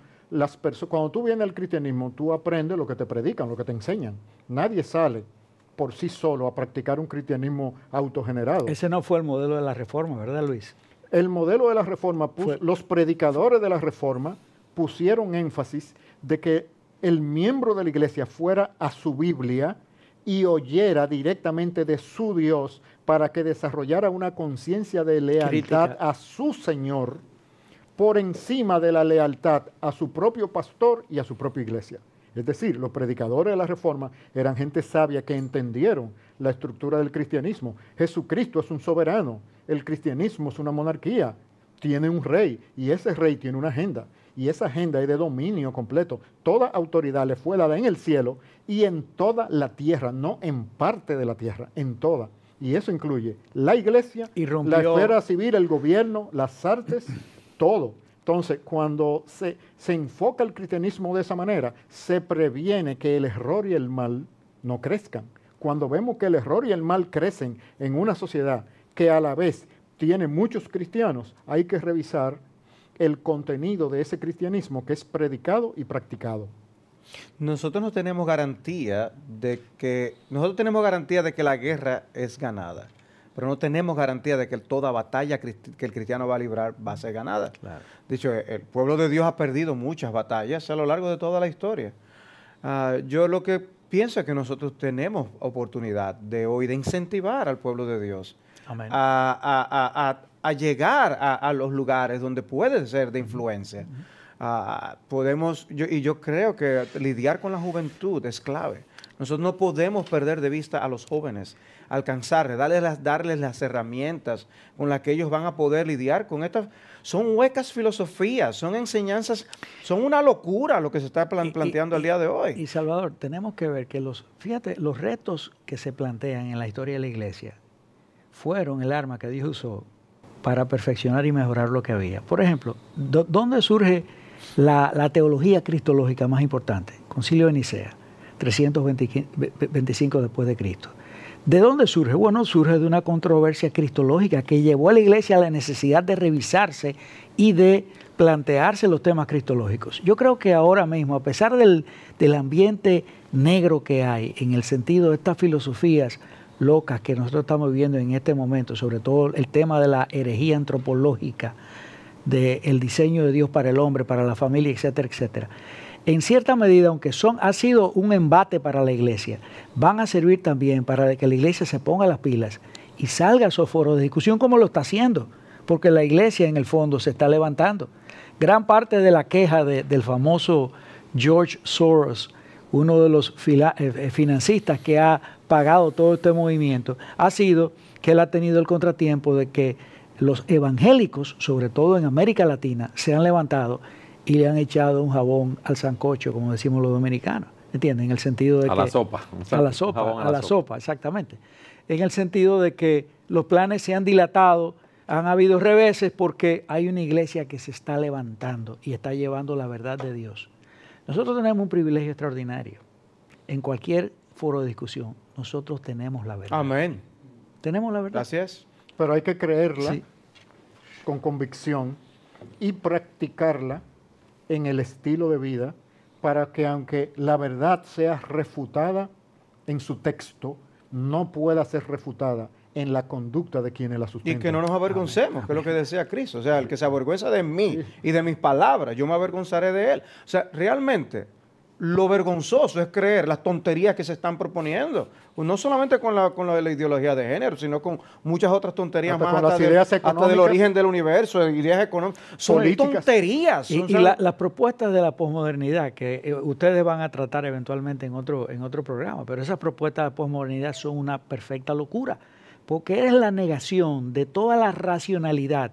cuando tú vienes al cristianismo, tú aprendes lo que te predican, lo que te enseñan. Nadie sale por sí solo a practicar un cristianismo autogenerado. Ese no fue el modelo de la Reforma, ¿verdad, Luis? El modelo de la Reforma, los predicadores de la Reforma pusieron énfasis de que el miembro de la iglesia fuera a su Biblia y oyera directamente de su Dios para que desarrollara una conciencia de lealtad a su Señor por encima de la lealtad a su propio pastor y a su propia iglesia. Es decir, los predicadores de la Reforma eran gente sabia que entendieron la estructura del cristianismo. Jesucristo es un soberano, el cristianismo es una monarquía, tiene un rey y ese rey tiene una agenda. y esa agenda es de dominio completo. Toda autoridad le fue dada en el cielo y en toda la tierra, no en parte de la tierra, en toda. Y eso incluye la iglesia, Y la esfera civil, el gobierno, las artes, todo. Entonces, cuando se enfoca el cristianismo de esa manera, se previene que el error y el mal no crezcan. Cuando vemos que el error y el mal crecen en una sociedad que a la vez tiene muchos cristianos, hay que revisar el contenido de ese cristianismo que es predicado y practicado. Nosotros no tenemos garantía de que la guerra es ganada, pero no tenemos garantía de que toda batalla que el cristiano va a librar va a ser ganada. Claro. Dicho, el pueblo de Dios ha perdido muchas batallas a lo largo de toda la historia. Yo lo que pienso es que nosotros tenemos oportunidad de hoy de incentivar al pueblo de Dios Amén. a llegar a los lugares donde puede ser de influencia. Yo creo que lidiar con la juventud es clave. Nosotros no podemos perder de vista a los jóvenes, alcanzarles, darles las herramientas con las que ellos van a poder lidiar con estas. Son huecas filosofías, son enseñanzas, son una locura lo que se está planteando al día de hoy. Y Salvador, tenemos que ver que los retos que se plantean en la historia de la iglesia fueron el arma que Dios usó para perfeccionar y mejorar lo que había. Por ejemplo, ¿dónde surge la teología cristológica más importante? Concilio de Nicea, 325 después de Cristo. ¿De dónde surge? Bueno, surge de una controversia cristológica que llevó a la iglesia a la necesidad de revisarse y de plantearse los temas cristológicos. Yo creo que ahora mismo, a pesar del ambiente negro que hay, en el sentido de estas filosofías locas que nosotros estamos viviendo en este momento, sobre todo el tema de la herejía antropológica, del diseño de Dios para el hombre, para la familia, etcétera, etcétera. En cierta medida, aunque ha sido un embate para la iglesia, van a servir también para que la iglesia se ponga las pilas y salga a esos foros de discusión como lo está haciendo, porque la iglesia en el fondo se está levantando. Gran parte de la queja del famoso George Soros, uno de los financistas que ha pagado todo este movimiento, ha sido que él ha tenido el contratiempo de que los evangélicos, sobre todo en América Latina, se han levantado y le han echado un jabón al sancocho, como decimos los dominicanos. ¿Entienden? En el sentido de a que... la sopa. A la sopa, a la sopa, exactamente. En el sentido de que los planes se han dilatado, han habido reveses porque hay una iglesia que se está levantando y está llevando la verdad de Dios. Nosotros tenemos un privilegio extraordinario. En cualquier foro de discusión, nosotros tenemos la verdad. Amén. Tenemos la verdad. Gracias. Pero hay que creerla Sí. con convicción y practicarla en el estilo de vida para que aunque la verdad sea refutada en su texto, no pueda ser refutada en la conducta de quienes la sustentan. Y que no nos avergoncemos, que es lo que decía Cristo. O sea, el que se avergüenza de mí y de mis palabras, yo me avergonzaré de él. O sea, realmente lo vergonzoso es creer las tonterías que se están proponiendo. No solamente con la ideología de género, sino con muchas otras tonterías Hasta más, con las ideas hasta del económicas, origen del universo, ideas económicas. Son políticas. tonterías. Y las propuestas de la posmodernidad, que ustedes van a tratar eventualmente en otro programa, pero esas propuestas de posmodernidad son una perfecta locura, porque es la negación de toda la racionalidad,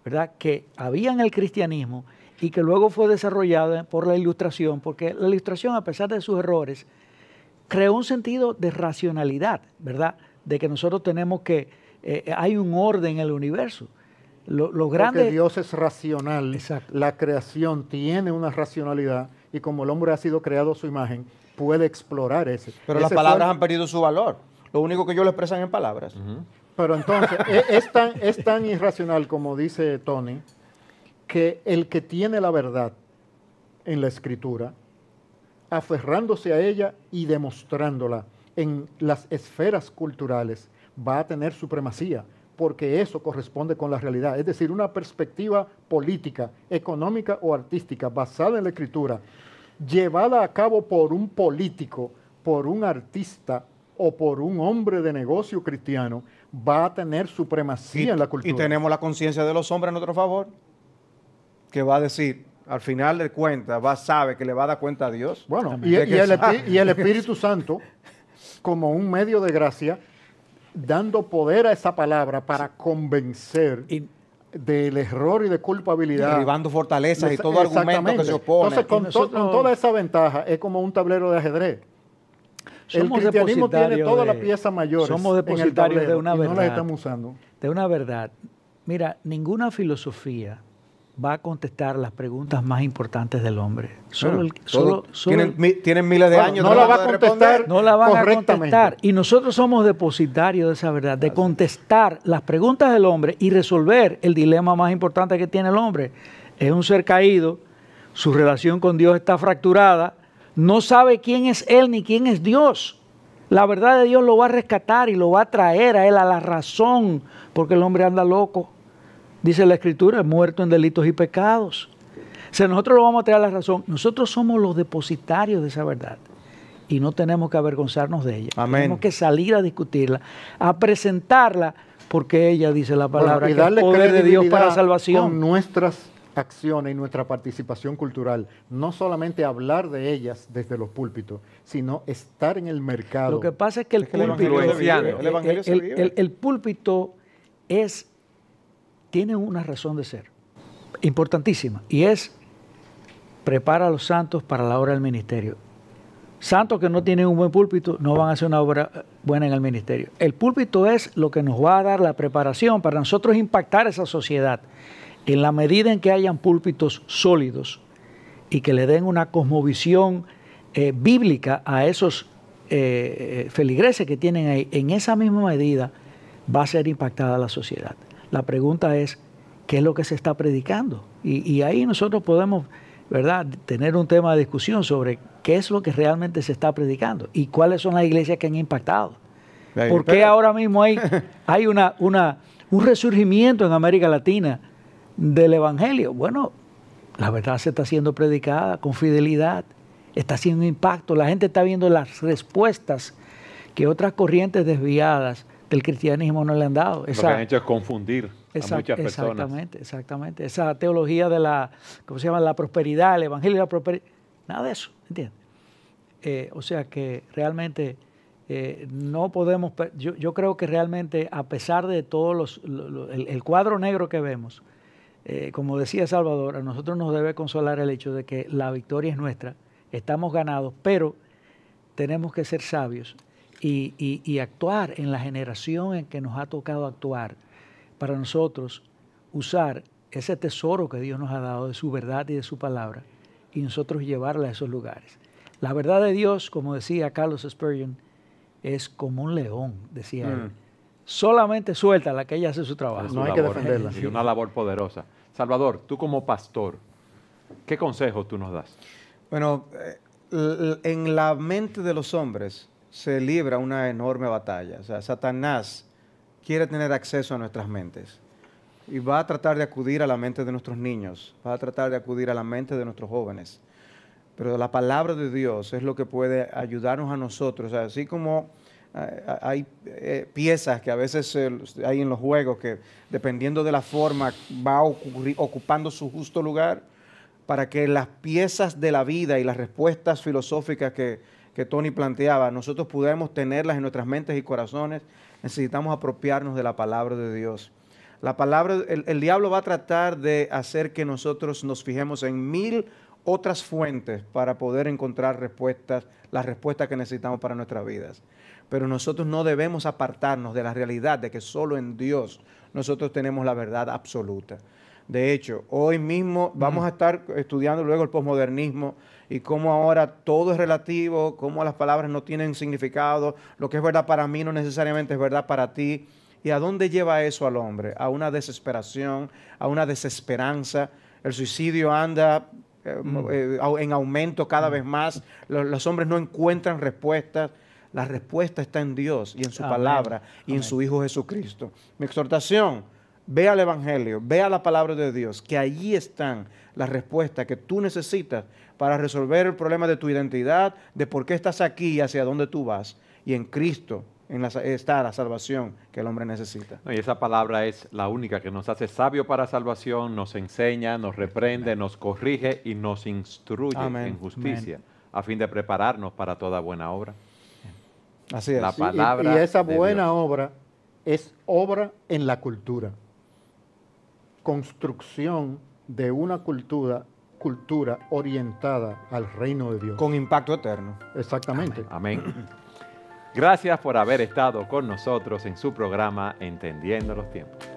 ¿verdad?, que había en el cristianismo y que luego fue desarrollada por la Ilustración, porque la Ilustración, a pesar de sus errores, creó un sentido de racionalidad, ¿verdad?, de que nosotros tenemos que, hay un orden en el universo. Porque Dios es racional, Exacto. La creación tiene una racionalidad y como el hombre ha sido creado a su imagen, puede explorar ese. Pero las palabras han perdido su valor. Lo único que ellos lo expresan en palabras. Pero entonces, es tan irracional como dice Tony, que el que tiene la verdad en la Escritura, aferrándose a ella y demostrándola en las esferas culturales, va a tener supremacía, porque eso corresponde con la realidad. Es decir, una perspectiva política, económica o artística basada en la Escritura, llevada a cabo por un político, por un artista o por un hombre de negocio cristiano, va a tener supremacía en la cultura. Y tenemos la conciencia de los hombres a nuestro favor, que va a decir, al final de cuentas, sabe que le va a dar cuenta a Dios. Bueno, y el Espíritu Santo, como un medio de gracia, dando poder a esa palabra para convencer del error y de culpabilidad. Derribando fortalezas y todo argumento que se opone. Entonces, con toda esa ventaja, es como un tablero de ajedrez. El cristianismo tiene todas las piezas mayores. Somos depositarios de una verdad. No las estamos usando. De una verdad. Mira, ninguna filosofía va a contestar las preguntas más importantes del hombre. Tienen miles de años. No la va a contestar. No la van a contestar. Y nosotros somos depositarios de esa verdad, de contestar las preguntas del hombre y resolver el dilema más importante que tiene el hombre. Es un ser caído, su relación con Dios está fracturada, no sabe quién es Él ni quién es Dios. La verdad de Dios lo va a rescatar y lo va a traer a Él a la razón, porque el hombre anda loco. Dice la Escritura, muerto en delitos y pecados. O sea, nosotros lo vamos a traer a la razón. Nosotros somos los depositarios de esa verdad y no tenemos que avergonzarnos de ella. Amén. Tenemos que salir a discutirla, a presentarla, porque ella dice la palabra y que es darle poder de Dios para salvación. Con nuestras acciones y nuestra participación cultural, no solamente hablar de ellas desde los púlpitos, sino estar en el mercado. Lo que pasa es que el púlpito tiene una razón de ser importantísima, y es prepara a los santos para la obra del ministerio. Santos que no tienen un buen púlpito no van a hacer una obra buena en el ministerio. El púlpito es lo que nos va a dar la preparación para nosotros impactar esa sociedad. En la medida en que hayan púlpitos sólidos y que le den una cosmovisión bíblica a esos feligreses que tienen ahí, en esa misma medida va a ser impactada la sociedad. La pregunta es, ¿qué es lo que se está predicando? Y ahí nosotros podemos, ¿verdad?, tener un tema de discusión sobre qué es lo que realmente se está predicando y cuáles son las iglesias que han impactado. ¿Por qué ahora mismo hay un resurgimiento en América Latina del Evangelio? Bueno, la verdad se está siendo predicada con fidelidad, está haciendo impacto, la gente está viendo las respuestas que otras corrientes desviadas del cristianismo no le han dado. Lo que han hecho es confundir a muchas personas. Exactamente. Esa teología de la, ¿cómo se llama?, la prosperidad, el evangelio de la prosperidad, nada de eso, ¿entiendes? O sea que realmente no podemos, yo creo que realmente a pesar de todo el cuadro negro que vemos, como decía Salvador, a nosotros nos debe consolar el hecho de que la victoria es nuestra, estamos ganados, pero tenemos que ser sabios y actuar en la generación en que nos ha tocado actuar para nosotros usar ese tesoro que Dios nos ha dado de su verdad y de su palabra y nosotros llevarla a esos lugares. La verdad de Dios, como decía Carlos Spurgeon, es como un león, decía él. Solamente suelta la que ella hace su trabajo. No hay que defenderla. Y una labor poderosa. Salvador, tú como pastor, ¿qué consejos tú nos das? Bueno, en la mente de los hombres se libra una enorme batalla. O sea, Satanás quiere tener acceso a nuestras mentes y va a tratar de acudir a la mente de nuestros niños, va a tratar de acudir a la mente de nuestros jóvenes. Pero la palabra de Dios es lo que puede ayudarnos a nosotros. O sea, así como hay piezas que a veces hay en los juegos que, dependiendo de la forma, va ocupando su justo lugar, para que las piezas de la vida y las respuestas filosóficas que Tony planteaba, nosotros podamos tenerlas en nuestras mentes y corazones, necesitamos apropiarnos de la palabra de Dios. La palabra, el diablo va a tratar de hacer que nosotros nos fijemos en 1000 otras fuentes para poder encontrar respuestas, las respuestas que necesitamos para nuestras vidas. Pero nosotros no debemos apartarnos de la realidad de que solo en Dios nosotros tenemos la verdad absoluta. De hecho, hoy mismo vamos a estar estudiando luego el posmodernismo y cómo ahora todo es relativo, cómo las palabras no tienen significado, lo que es verdad para mí no necesariamente es verdad para ti. ¿Y a dónde lleva eso al hombre? A una desesperación, a una desesperanza. El suicidio anda en aumento cada vez más. Los hombres no encuentran respuestas. La respuesta está en Dios y en su palabra y en su Hijo Jesucristo. Mi exhortación: ve al Evangelio, ve a la palabra de Dios, que allí están las respuestas que tú necesitas para resolver el problema de tu identidad, de por qué estás aquí y hacia dónde tú vas. Y en Cristo está la salvación que el hombre necesita. No, y esa palabra es la única que nos hace sabio para salvación, nos enseña, nos reprende, nos corrige y nos instruye en justicia, a fin de prepararnos para toda buena obra. Así es. La palabra y esa de buena Dios. obra es obra en la cultura. construcción de una cultura orientada al reino de Dios. Con impacto eterno. Exactamente. Amén. Gracias por haber estado con nosotros en su programa Entendiendo los Tiempos.